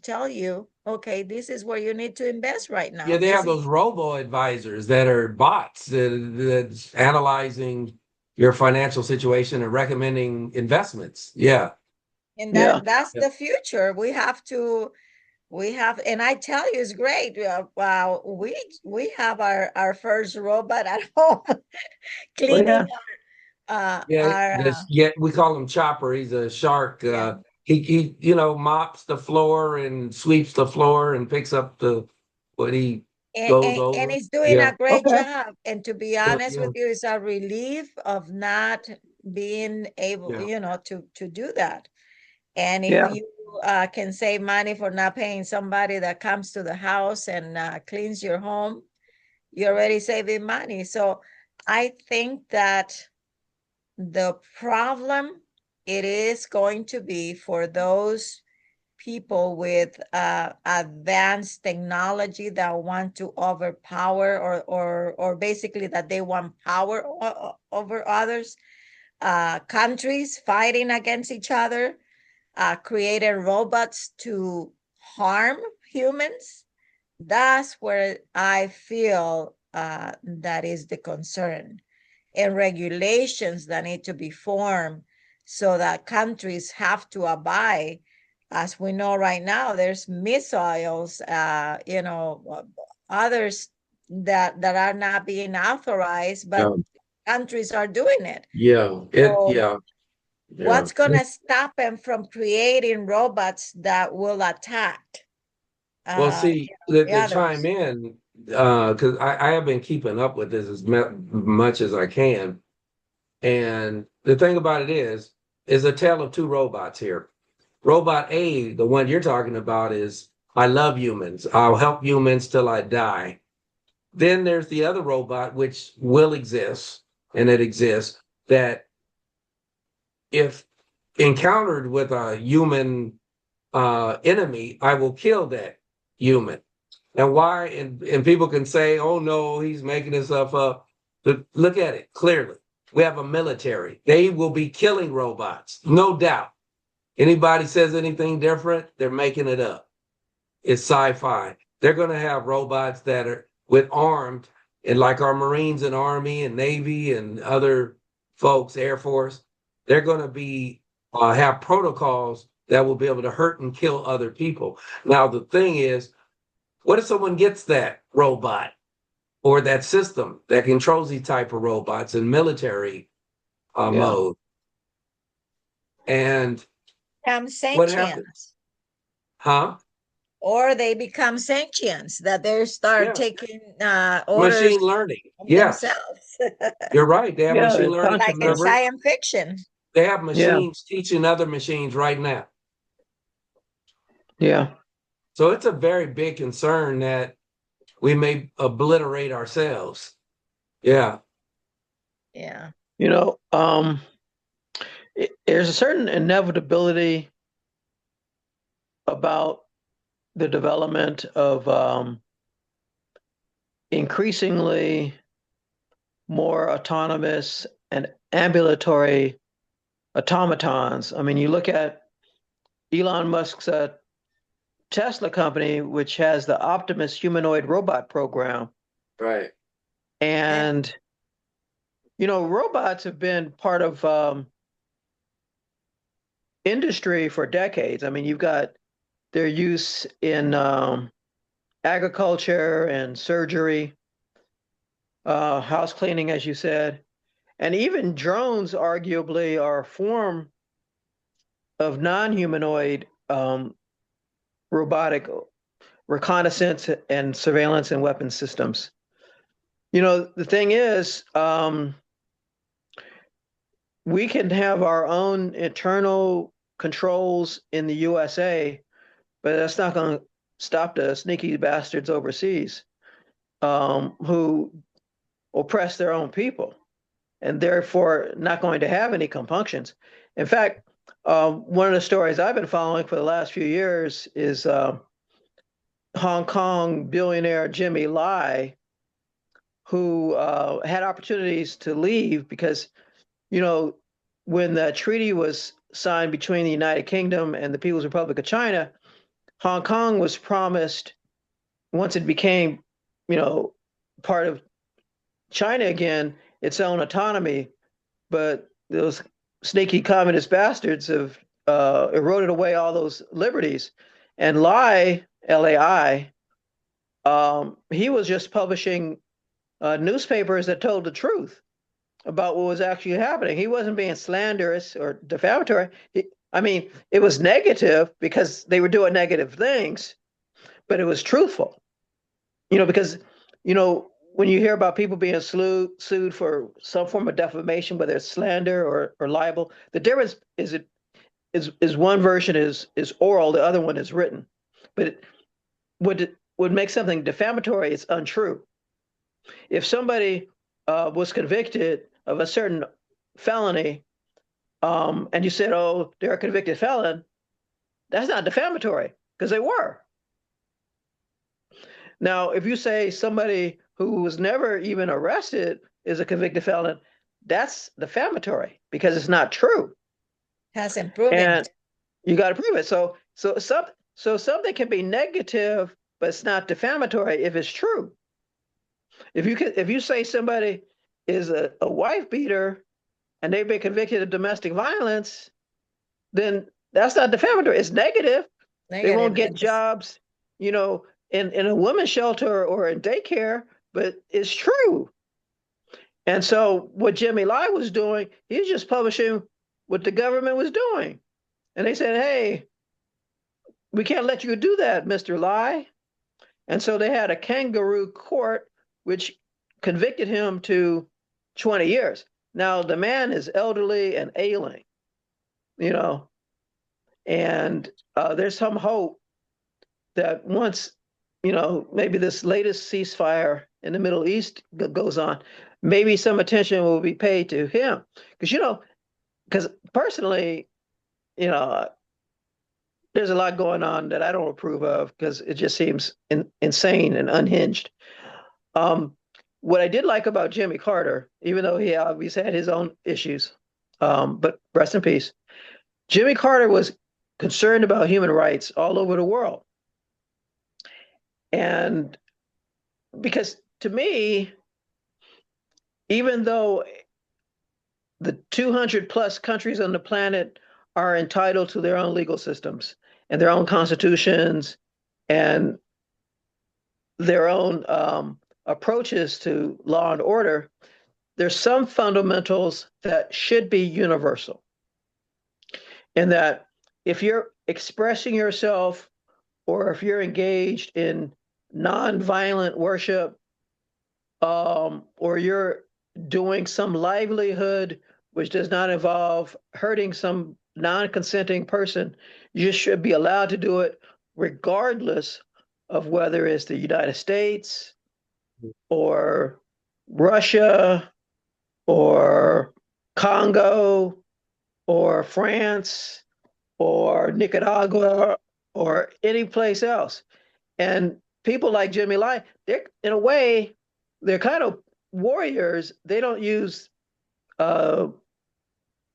tell you, okay, this is where you need to invest right Yeah, now. they This have is those robo advisors that are bots that's analyzing your financial situation and recommending investments. Yeah. and Yeah. that's Yeah. the future. We have, and I tell you, it's great. Wow, we have our first robot at home Well, cleaning yeah. Yeah, our yeah, we call him Chopper. He's a shark. yeah. He mops the floor and sweeps the floor and picks up the what he goes And over. he's doing Yeah. a great Okay. job. And to be Yeah, honest yeah, with you, it's a relief of not being able, yeah. to do that. And if Yeah. you can save money for not paying somebody that comes to the house and cleans your home, you're already saving money. So I think that the problem, it is going to be for those people with advanced technology that want to overpower, or basically that they want power over others, countries fighting against each other, creating robots to harm humans. That's where I feel that is the concern, and regulations that need to be formed so that countries have to abide. As we know right now, there's missiles, others that are not being authorized, but Yeah. countries are doing it. Yeah. So Yeah. Yeah. what's going to stop them from creating robots that will attack Well, uh, see, the to chime others? in, because I have been keeping up with this as much as I can. And the thing about it is a tale of two robots here. Robot A, the one you're talking about, is I love humans. I'll help humans till I die. Then there's the other robot, which will exist, and it exists, that if encountered with a human enemy, I will kill that human. And why? And people can say, oh no, he's making himself up. But look at it clearly. We have a military. They will be killing robots, no doubt. Anybody says anything different, they're making it up. It's sci-fi. They're going to have robots that are with armed, and like our Marines and Army and Navy and other folks, Air Force, they're going to be have protocols that will be able to hurt and kill other people. Now the thing is, what if someone gets that robot or that system that controls these type of robots in military Yeah. mode? And Become what happens? sentience, Huh? or they become sentients, that they start Yeah, taking machine orders learning. of Yes, themselves, you're right. They have Yeah. machine They're learning. like in consciousness. Remember, science fiction. they have Yeah. machines teaching other machines right now. Yeah. So it's a very big concern that we may obliterate ourselves. Yeah. Yeah. You know, there's a certain inevitability about the development of increasingly more autonomous and ambulatory automatons. I mean, you look at Elon Musk's Tesla company, which has the Optimus humanoid robot program. Right. And And, robots have been part of industry for decades. I mean, you've got their use in agriculture and surgery, house cleaning, as you said. And even drones arguably are a form of non-humanoid robotic reconnaissance and surveillance and weapons systems. The thing is, we can have our own internal controls in the USA, but that's not going to stop the sneaky bastards overseas who oppress their own people and therefore not going to have any compunctions. In fact, one of the stories I've been following for the last few years is Hong Kong billionaire Jimmy Lai, who had opportunities to leave because, when the treaty was signed between the United Kingdom and the People's Republic of China, Hong Kong was promised, once it became, part of China again, its own autonomy. But those sneaky communist bastards have eroded away all those liberties. And Lai, Lai, he was just publishing newspapers that told the truth about what was actually happening. He wasn't being slanderous or defamatory. It was negative because they were doing negative things, but it was truthful. Because when you hear about people being sued for some form of defamation, whether it's slander or libel, the difference is one version is oral, the other one is written. But would make something defamatory, it's untrue. If somebody was convicted of a certain felony, and you said, "Oh, they're a convicted felon," that's not defamatory because they were. Now, if you say somebody who was never even arrested is a convicted felon, that's defamatory because it's not true. Hasn't proven And it. you got to prove it. So something can be negative, but it's not defamatory if it's true. If you say somebody is a wife beater and they've been convicted of domestic violence, then that's not defamatory. It's negative. They won't get jobs, in a women's shelter or in daycare, but it's true. And so what Jimmy Lai was doing, he's just publishing what the government was doing. And they said, "Hey, we can't let you do that, Mr. Lai." And so they had a kangaroo court, which convicted him to 20 years. Now, the man is elderly and ailing, and there's some hope that once, maybe this latest ceasefire in the Middle East goes on, maybe some attention will be paid to him. Because personally, there's a lot going on that I don't approve of because it just seems insane and unhinged. What I did like about Jimmy Carter, even though he obviously had his own issues, but rest in peace, Jimmy Carter was concerned about human rights all over the world. And because to me, even though the 200 plus countries on the planet are entitled to their own legal systems and their own constitutions and their own approaches to law and order, there's some fundamentals that should be universal. In that if you're expressing yourself or if you're engaged in nonviolent worship, or you're doing some livelihood which does not involve hurting some non-consenting person, you should be allowed to do it regardless of whether it's the United States or Russia or Congo or France or Nicaragua or any place else. And people like Jimmy Lai, they're in a way, they're kind of warriors. They don't use,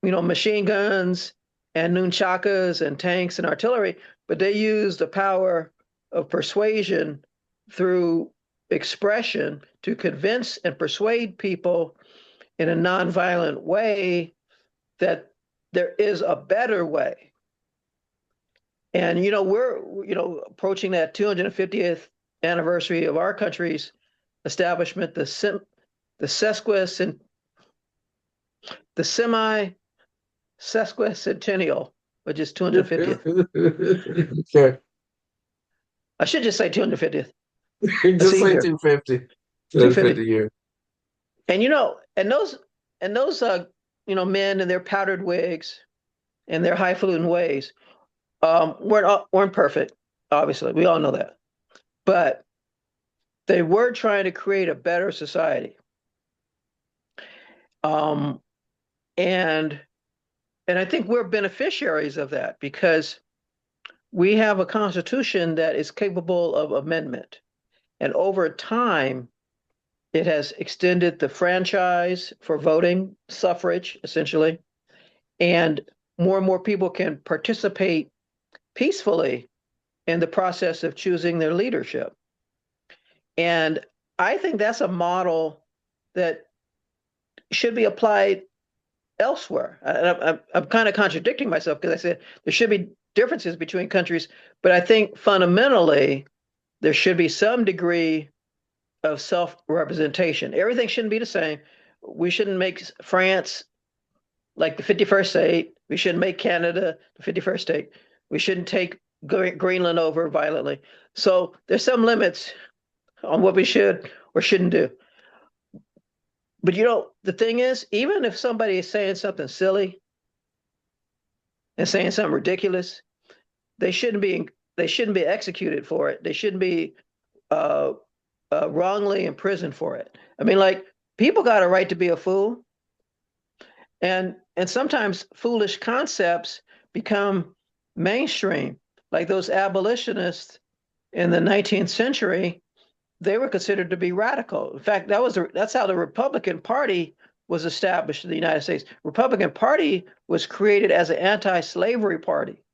machine guns and nunchakas and tanks and artillery, but they use the power of persuasion through expression to convince and persuade people in a nonviolent way that there is a better way. And, we're, approaching that 250th anniversary of our country's establishment, the the semi-sesquicentennial, which is 250th. Okay. I should just say 250th. That's Just say easier. 250. 250 250. years. And those men in their powdered wigs and their highfalutin ways weren't perfect, obviously. We all know that. But they were trying to create a better society. Um, and and I think we're beneficiaries of that because we have a constitution that is capable of amendment. And over time, it has extended the franchise for voting, suffrage, essentially, and more people can participate peacefully in the process of choosing their leadership. And I think that's a model that should be applied elsewhere. I'm kind of contradicting myself because I said there should be differences between countries, but I think fundamentally there should be some degree of self-representation. Everything shouldn't be the same. We shouldn't make France like the 51st state. We shouldn't make Canada the 51st state. We shouldn't take Greenland over violently. So there's some limits on what we should or shouldn't do. But the thing is, even if somebody is saying something silly and saying something ridiculous, they shouldn't be executed for it. They shouldn't be uh, wrongly imprisoned for it. I mean, like people got a right to be a fool, and sometimes foolish concepts become mainstream. Like those abolitionists in the 19th century, they were considered to be radical. In fact, that's how the Republican Party was established in the United States. Republican Party was created as an anti-slavery party.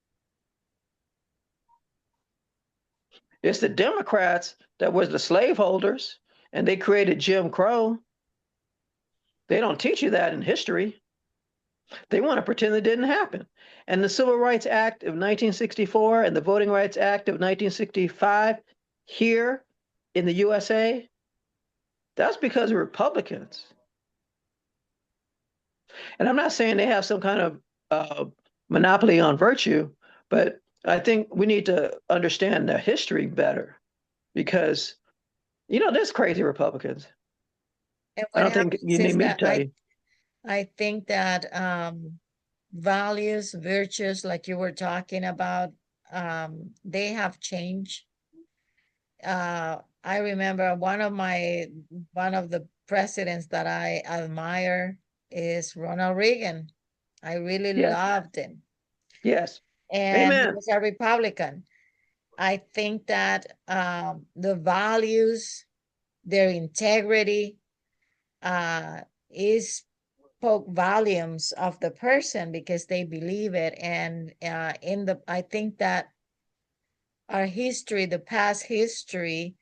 It's the Democrats that was the slaveholders, and they created Jim Crow. They don't teach you that in history. They want to pretend it didn't happen. And the Civil Rights Act of 1964 and the Voting Rights Act of 1965 here in the USA, that's because of Republicans. And I'm not saying they have some kind of monopoly on virtue, but I think we need to understand their history better because, there's crazy Republicans. And I what don't think happens you need is me to that tell you. I think that values, virtues, like you were talking about, they have changed. I remember one of the presidents that I admire is Ronald Reagan. I really Yes, loved him, yes. and he Amen. was a Republican. I think that the values, their integrity, is spoke volumes of the person because they believe it. And I think that our history, the past history,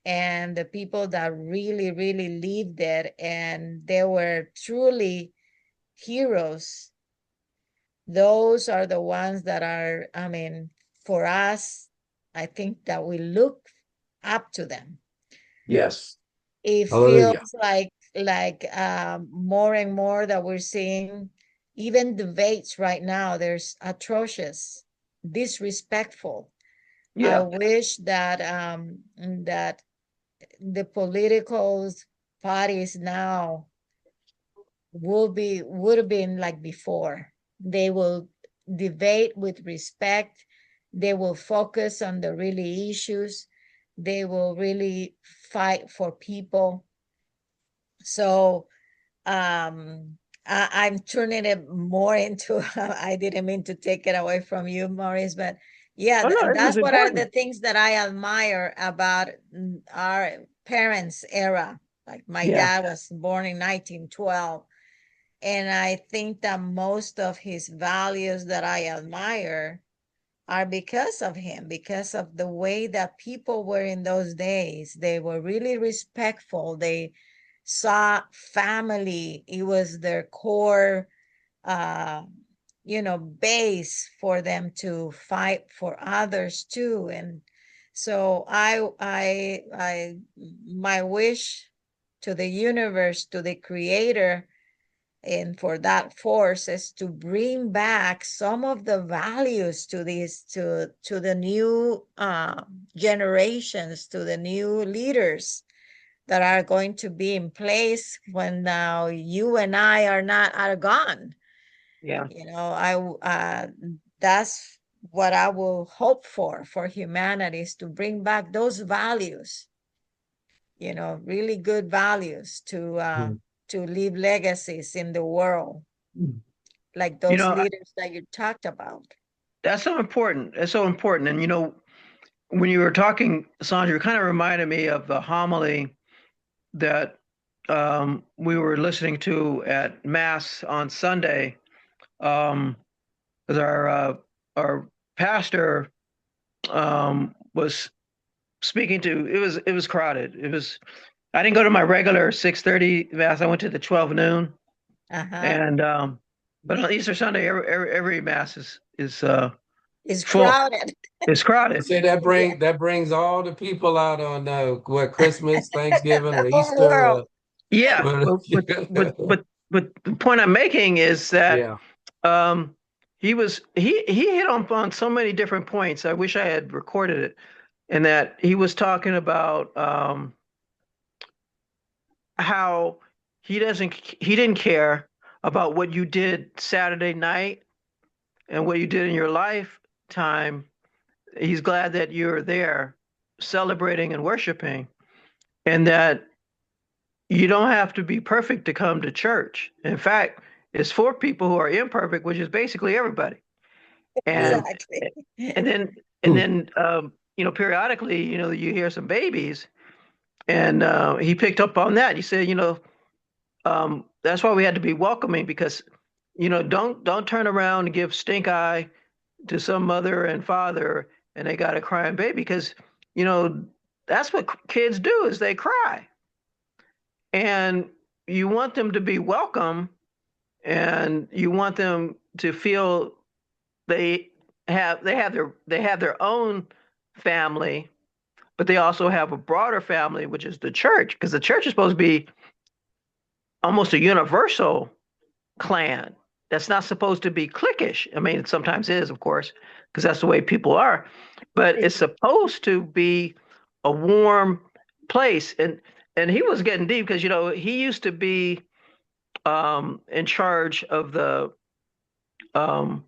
and the people that really, really lived it, and they were truly heroes. Those are the ones that are, I mean, for us, I think that we look up to them. Yes. It Hallelujah. feels like more and more that we're seeing even debates right now. There's atrocious, disrespectful. I Yeah, wish that the political parties now would have been like before. They will debate with respect. They will focus on the really issues. They will really fight for people. So I'm turning it more into I didn't mean to take it away from you, Maurice, but yeah, oh no, this that's is what are the important. things that I admire about our parents' era. Like my Yeah, dad was born in 1912, and I think that most of his values that I admire are because of him, because of the way that people were in those days. They were really respectful. They saw family, it was their core uh base for them to fight for others too. And so my wish to the universe, to the creator, and for that force is to bring back some of the values to the new generations, to the new leaders that are going to be in place when now you and I are gone. Yeah. That's what I will hope for humanity, is to bring back those values, really good values to leave legacies in the world, like You those know, leaders that you talked about. that's so important. It's so important. And when you were talking, Sandra, you kind of reminded me of the homily that we were listening to at Mass on Sunday. Because our pastor was speaking to, it was crowded. I didn't go to my regular 6:30 Mass. I went to the 12 noon. Uh-huh. And but on Easter Sunday, every Mass is It's full. crowded. It's You crowded. say Yeah, that brings all the people out on what, Christmas, Thanksgiving, the or whole Easter. world. Yeah, What- but the point I'm making is that yeah. um, he hit on so many different points. I wish I had recorded it, and that he was talking about how he didn't care about what you did Saturday night and what you did in your lifetime. He's glad that you're there celebrating and worshiping, and that you don't have to be perfect to come to church. In fact, it's for people who are imperfect, which is basically everybody. Yeah. And Exactly. and then and then periodically, you hear some babies, and he picked up on that. He said, that's why we had to be welcoming, because don't turn around and give stink eye to some mother and father and they got a crying baby, because you know that's what kids do, is they cry, and you want them to be welcome, and you want them to feel they they have their own family, but they also have a broader family, which is the church, because the church is supposed to be almost a universal clan. That's not supposed to be cliquish. I mean, it sometimes is, of course, because that's the way people are, but it's supposed to be a warm place. And he was getting deep, because he used to be in charge of the um,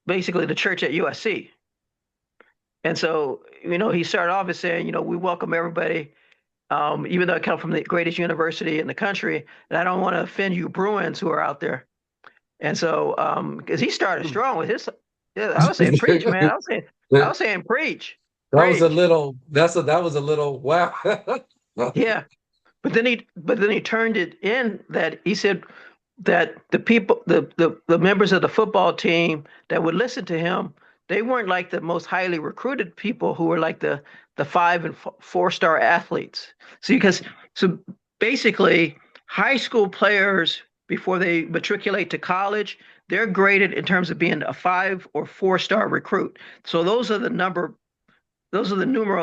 basically the church at USC. And so, he started off as saying, we welcome everybody, even though I come from the greatest university in the country, and I don't want to offend you Bruins who are out there. And so, because he started strong with his, yeah, I was saying preach, man. I was saying preach, preach. That was a little wow. Yeah. But then he turned it in, that he said that the people, the members of the football team that would listen to him, they weren't like the most highly recruited people who were like the 5 and 4 star athletes. So basically, high school players, before they matriculate to college, they're graded in terms of being a 5 or 4 star recruit. So those are the numero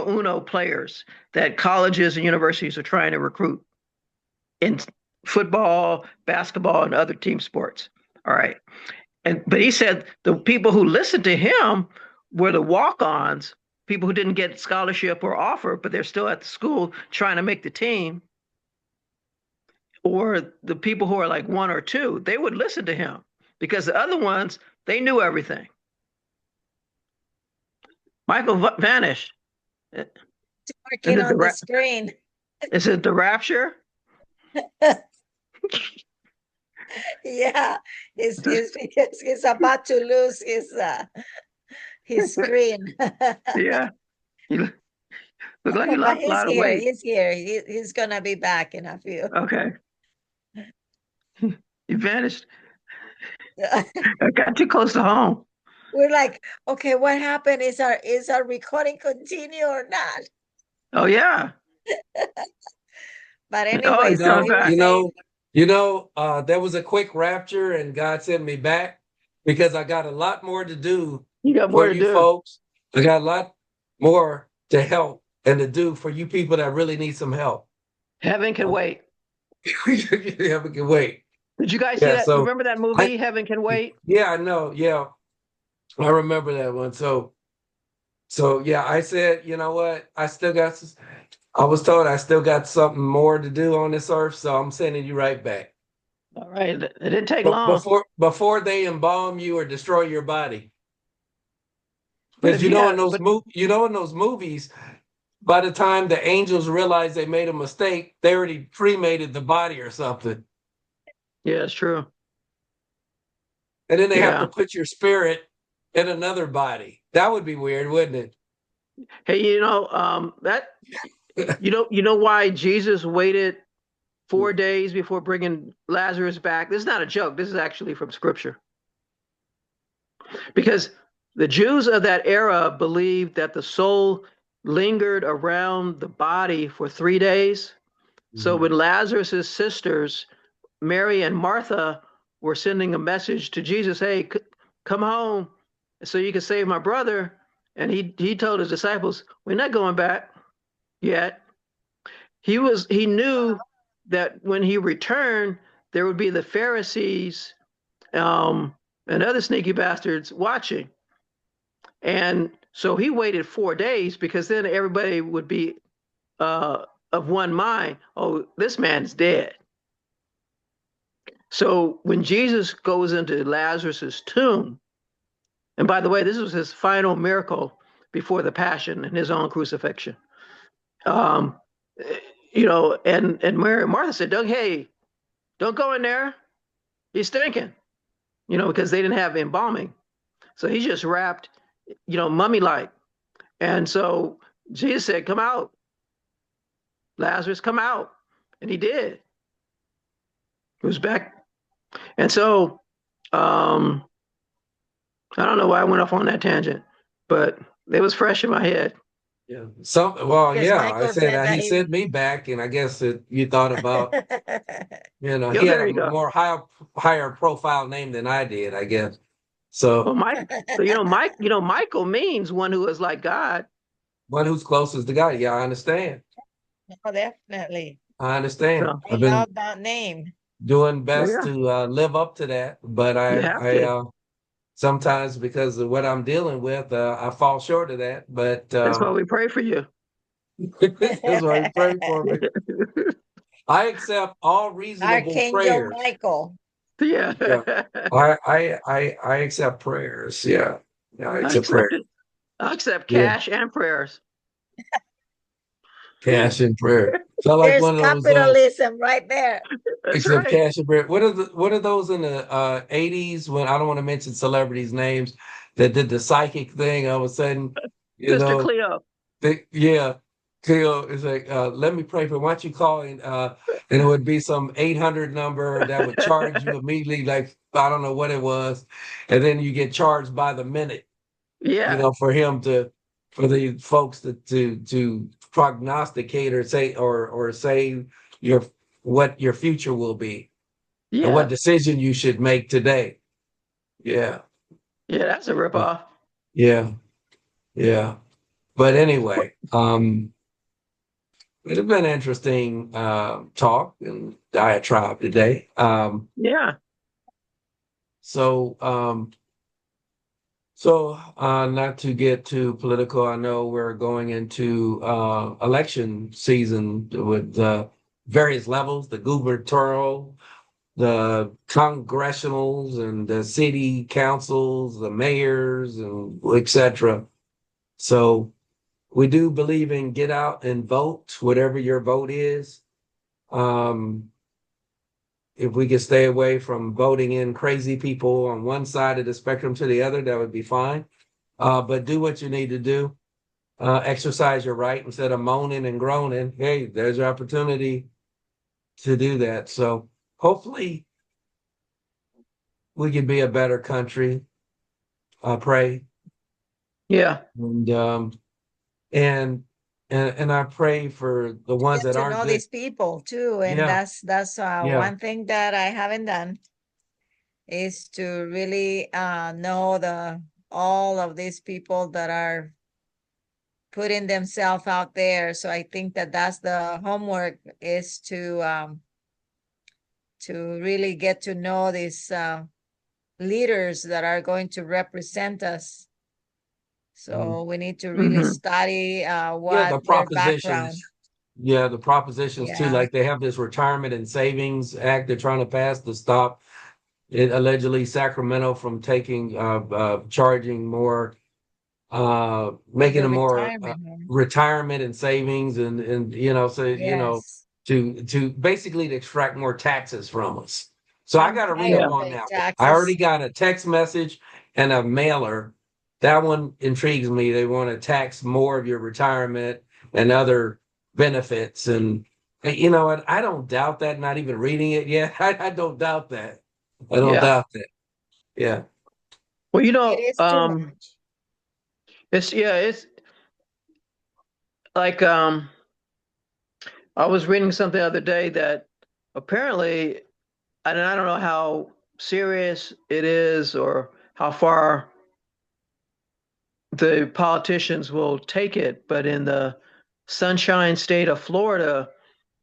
uno players that colleges and universities are trying to recruit in football, basketball, and other team sports. All right. But he said the people who listened to him were the walk-ons, people who didn't get scholarship or offer, but they're still at the school trying to make the team, or the people who are like 1 or 2. They would listen to him, because the other ones, they knew everything. Michael vanished. Is Working it on the screen. the rapture? Yeah, he's about to lose his screen. Yeah. You look like you But lost a he's lot of here. weight. He's here. He's gonna be back in a few. Okay. You vanished. I got too close to home. We're like, okay, what happened? Is our recording continue or not? Oh yeah. But Oh, anyway, he's so coming he was back. saying, There was a quick rapture and God sent me back because I got a lot more to do You got for more to you do. folks. I got a lot more to help and to do for you people that really need some help. Heaven can wait. Yeah, we can wait. Did you guys see Yeah. that? So Remember that I, movie, Heaven Can Wait? yeah, I know. Yeah, I remember that one. So yeah, I said, you know what? I was told I still got something more to do on this earth, so I'm sending you right back. All right. It didn't take But long. before they embalm you or destroy your body, But because if you have, but in those movies, by the time the angels realize they made a mistake, they already cremated the body or something, yeah, it's true. and then they have to Yeah. put your spirit in another body. That would be weird, wouldn't Hey, that it? you know why Jesus waited 4 days before bringing Lazarus back? This is not a joke. This is actually from Scripture. Because the Jews of that era believed that the soul lingered around the body for 3 days. So Mhm. when Lazarus's sisters, Mary and Martha, were sending a message to Jesus, "Hey, come home, so you can save my brother," and he told his disciples, "We're not going back yet." He knew that when he returned, there would be the Pharisees and other sneaky bastards watching. And so he waited 4 days because then everybody would be of one mind. Oh, this man's dead. So when Jesus goes into Lazarus's tomb, and by the way, this was his final miracle before the passion and his own crucifixion. Um, and Mary and Martha said, "Doug, hey, don't go in there. He's stinking." Because they didn't have embalming, so he's just wrapped, mummy-like. And so Jesus said, "Come out, Lazarus, come out," and he did. He was back. And so, um, I don't know why I went off on that tangent, but it was fresh in my head. Yeah. Because I Michael said said that he he. sent me back, and I guess you thought about, he had There a you go. more higher profile name than I did, I guess. Well, So Mike, so Michael means one who is like God. one who's closest to God. Yeah, I understand. Oh, definitely. I understand. So I I've been love that name. doing best yeah, to live up to that, but you have to. sometimes because of what I'm dealing with, I fall short of that. But That's why we pray for you. that's why you pray for me. I accept all reasonable Archangel prayers. Michael. Yeah. Yeah, I accept prayers. Yeah, yeah, I I accept accept prayer. it. I accept Yeah, cash and prayers. cash and prayer. So I like There's one of those. capitalism right there. That's Except right. cash and prayer. What are those in the '80s when I don't want to mention celebrities' names that did the psychic thing? All of a sudden, you Sister know, Cleo. yeah. Cleo is like, let me pray for. Why don't you call in? And it would be some 800 number that would charge you immediately, like I don't know what it was, and then you get charged by the minute. Yeah. For the folks to prognosticate or say your what your future will be and what Yeah. decision you should make today. Yeah, Yeah. That's a ripoff. yeah, yeah. But anyway, it's been an interesting talk and diatribe today. Yeah. So not to get too political, I know we're going into election season with various levels, the gubernatorial, the congressionals, and the city councils, the mayors, and etc. So we do believe in get out and vote, whatever your vote is. Um, if we could stay away from voting in crazy people on one side of the spectrum to the other, that would be fine. But do what you need to do. Exercise your right instead of moaning and groaning. Hey, there's your opportunity to do that. So hopefully we can be a better country. I pray. Yeah. And and and I pray for the ones Get that to aren't know good. these people too. And Yeah, that's yeah, one thing that I haven't done is to really know the all of these people that are putting themselves out there. So I think that that's the homework is to to really get to know these leaders that are going to represent us. So we need to really Mm-hmm. study Yeah, the what their background. propositions. Yeah, the propositions too. Yeah. Like they have this retirement and savings act they're trying to pass to stop it allegedly Sacramento from taking charging more making The them more retirement home. retirement and savings and so Yes. to basically to extract more taxes from us. So I I'm got to read tired up Yeah. of on paying that one. I already taxes. got a text message and a mailer. That one intrigues me. They want to tax more of your retirement and other benefits. And you know what? I don't doubt that. Not even reading it yet. I don't doubt that. I don't Yeah. doubt that. Yeah. Well, It is too much. it's like I was reading something the other day that apparently, and I don't know how serious it is or how far the politicians will take it, but in the Sunshine State of Florida,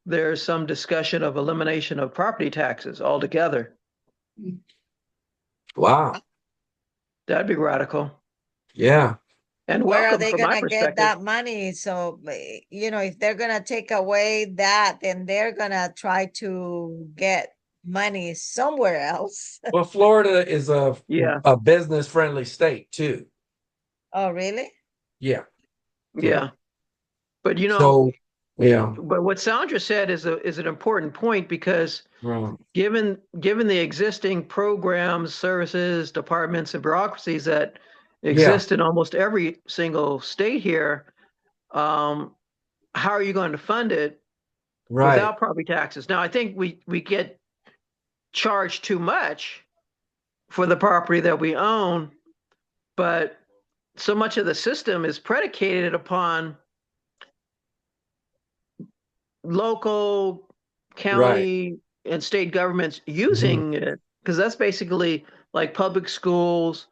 there's some discussion of elimination of property taxes altogether. Wow. That'd be radical Yeah. and Where are welcome they from going my to get perspective. that money? So, if they're going to take away that, then they're going to try to get money somewhere else. Well, Florida is Yeah, a business friendly state too. Oh, really? Yeah. Yeah. yeah. But So, yeah. but what Sandra said is an important point because Um, given the existing programs, services, departments, and bureaucracies that yeah. exist in almost every single state here, um, how are you going to fund it Right. without property taxes? Now, I think we get charged too much for the property that we own, but so much of the system is predicated upon local, Right. county, and state governments Mhm. using it because that's basically like public schools.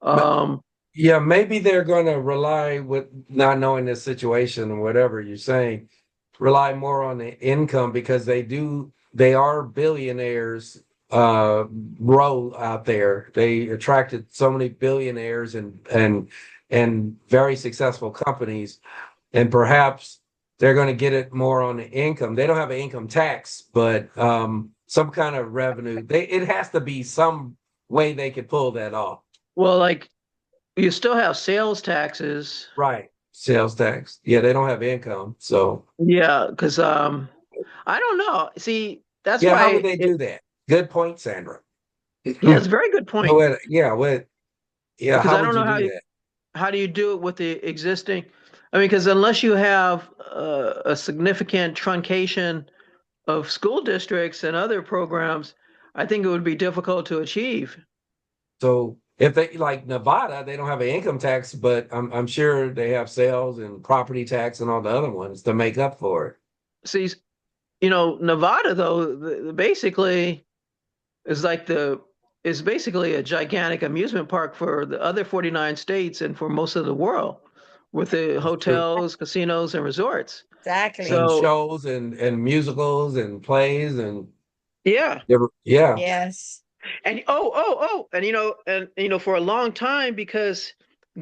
Ma- Um, Yeah, maybe they're going to rely with not knowing the situation or whatever you're saying, rely more on the income because they are billionaires row out there. They attracted so many billionaires and very successful companies, and perhaps they're going to get it more on the income. They don't have an income tax, but some kind of revenue. It has to be some way they could pull that off. well, like you still have sales taxes. Right. Sales tax. Yeah, they don't have income. So, Yeah, because I don't know. See, that's yeah, how would why they do that? Good point, Sandra. yeah, it's a very good point Yeah, because how I would don't you know do that? how do you do it with the existing. I mean, because unless you have a significant truncation of school districts and other programs, I think it would be difficult to achieve. So, if they like Nevada, they don't have an income tax, but I'm sure they have sales and property tax and all the other ones to make up for it. See, Nevada though, basically is like the is basically a gigantic amusement park for the other 49 states and for most of the world with the That's true. hotels, casinos, and resorts. Exactly. And So, shows and musicals and plays and yeah. yeah, Yes. And and for a long time because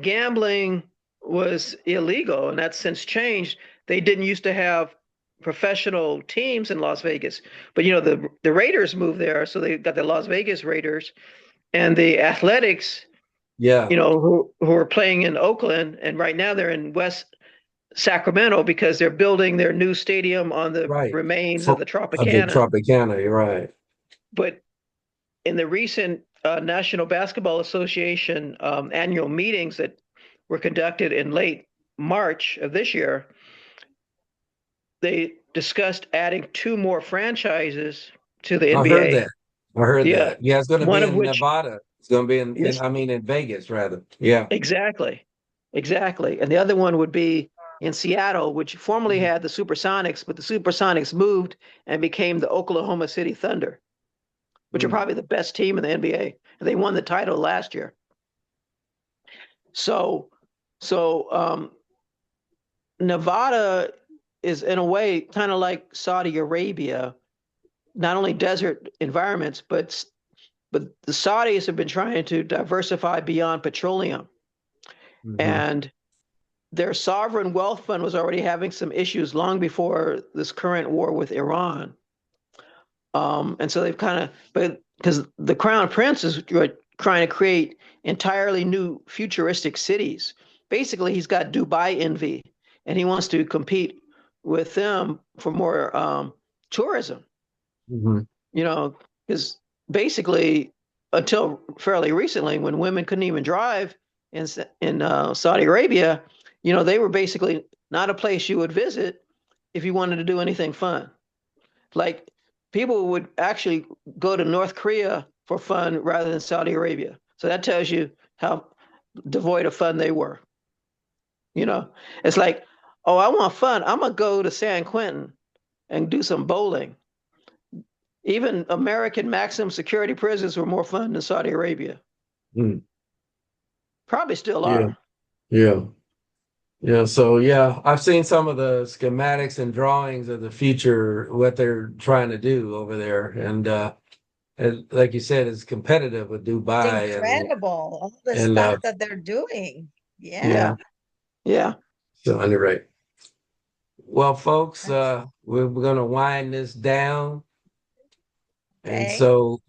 gambling was illegal and that's since changed, they didn't used to have professional teams in Las Vegas. But the Raiders moved there, so they got the Las Vegas Raiders and the Athletics, yeah, who are playing in Oakland, and right now they're in West Sacramento because they're building their new stadium on the right. remains of For the of the Tropicana. Tropicana, you're right. But in the recent National Basketball Association annual meetings that were conducted in late March of this year, they discussed adding two more franchises to the I heard NBA. that. I heard Yeah, that. Yeah, it's going to one be of in which, Nevada. It's going to be yes, in Vegas rather. Yeah. exactly, exactly. And the other one would be in Seattle, which formerly had the Supersonics, but the Supersonics moved and became the Oklahoma City Thunder, which are Mm. probably the best team in the NBA. And they won the title last year. So, so Nevada is in a way kind of like Saudi Arabia not only desert environments, but the Saudis have been trying to diversify beyond petroleum. And their sovereign wealth fund was already having some issues long before this current war with Iran. And so they've kind of, but because the crown prince is trying to create entirely new futuristic cities. Basically, he's got Dubai envy, and he wants to compete with them for more tourism. You know, because basically, until fairly recently, when women couldn't even drive in Saudi Arabia, you know, they were basically not a place you would visit if you wanted to do anything fun. Like people would actually go to North Korea for fun rather than Saudi Arabia. So that tells you how devoid of fun they were. You know, it's like, oh, I want fun. I'm gonna go to San Quentin and do some bowling. Even American maximum security prisons were more fun than Saudi Arabia. Probably still are. Yeah. So yeah, I've seen some of the schematics and drawings of the future, what they're trying to do over there, and like you said, it's competitive with It's Dubai incredible, all the and stuff that they're doing. yeah. Yeah. Yeah. So anyway, well, folks, That's we're gonna wind this down, and okay. so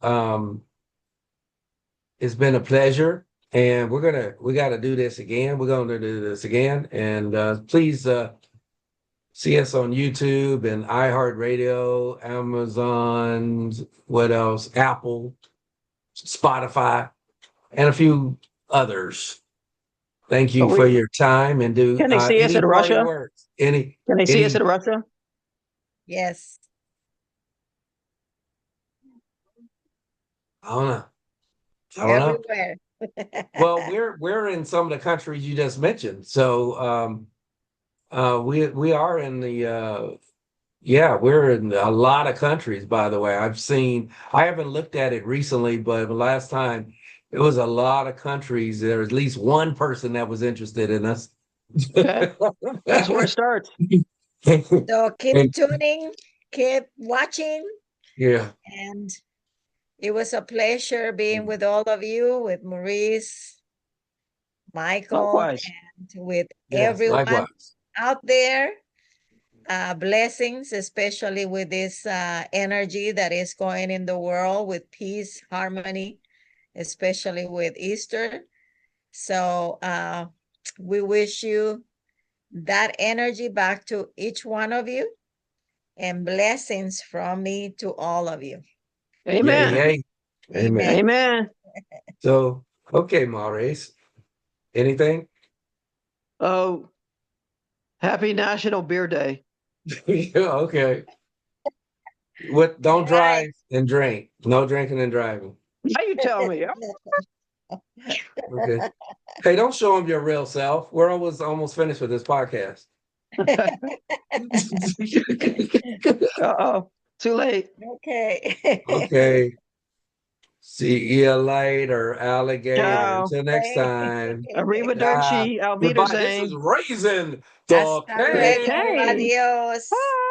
it's been a pleasure, and we got to do this again. We're going to do this again, and please see us on YouTube and iHeartRadio, Amazon, what else? Apple, Spotify, and a few others. Thank you for your time, and do Can they see us any in parting Russia? words. Any Can they see us in Russia? Yes. I don't know. I don't know. Everywhere. Well, we're in some of the countries you just mentioned, so we are in the yeah, we're in a lot of countries, by the way. I haven't looked at it recently, but the last time it was a lot of countries. There was at least one person that was interested in us. Okay. That's where it starts. So keep And tuning, keep watching, yeah, and it was a pleasure being with all of you, with Maurice, Michael, Likewise. and with yes, everyone likewise. out there. Blessings, especially with this energy that is going in the world with peace, harmony, especially with Easter. So we wish you that energy back to each one of you, and blessings from me to all of you. Yay, Amen. yay. Amen. Amen. Amen. So, okay, Maurice, anything? Oh, happy National Beer Day. Yeah, okay. What? Don't All right. drive and drink. No drinking and driving. Now you tell me. Okay. Hey, don't show them your real self. We're almost finished with this podcast. Uh-oh. Too late. Okay. Okay. See you later, alligator. Ciao. Until next time. Arrivederci. Auf Goodbye. This is Wiedersehen. Raisin the Hasta The luego. King. King. Adios. Bye.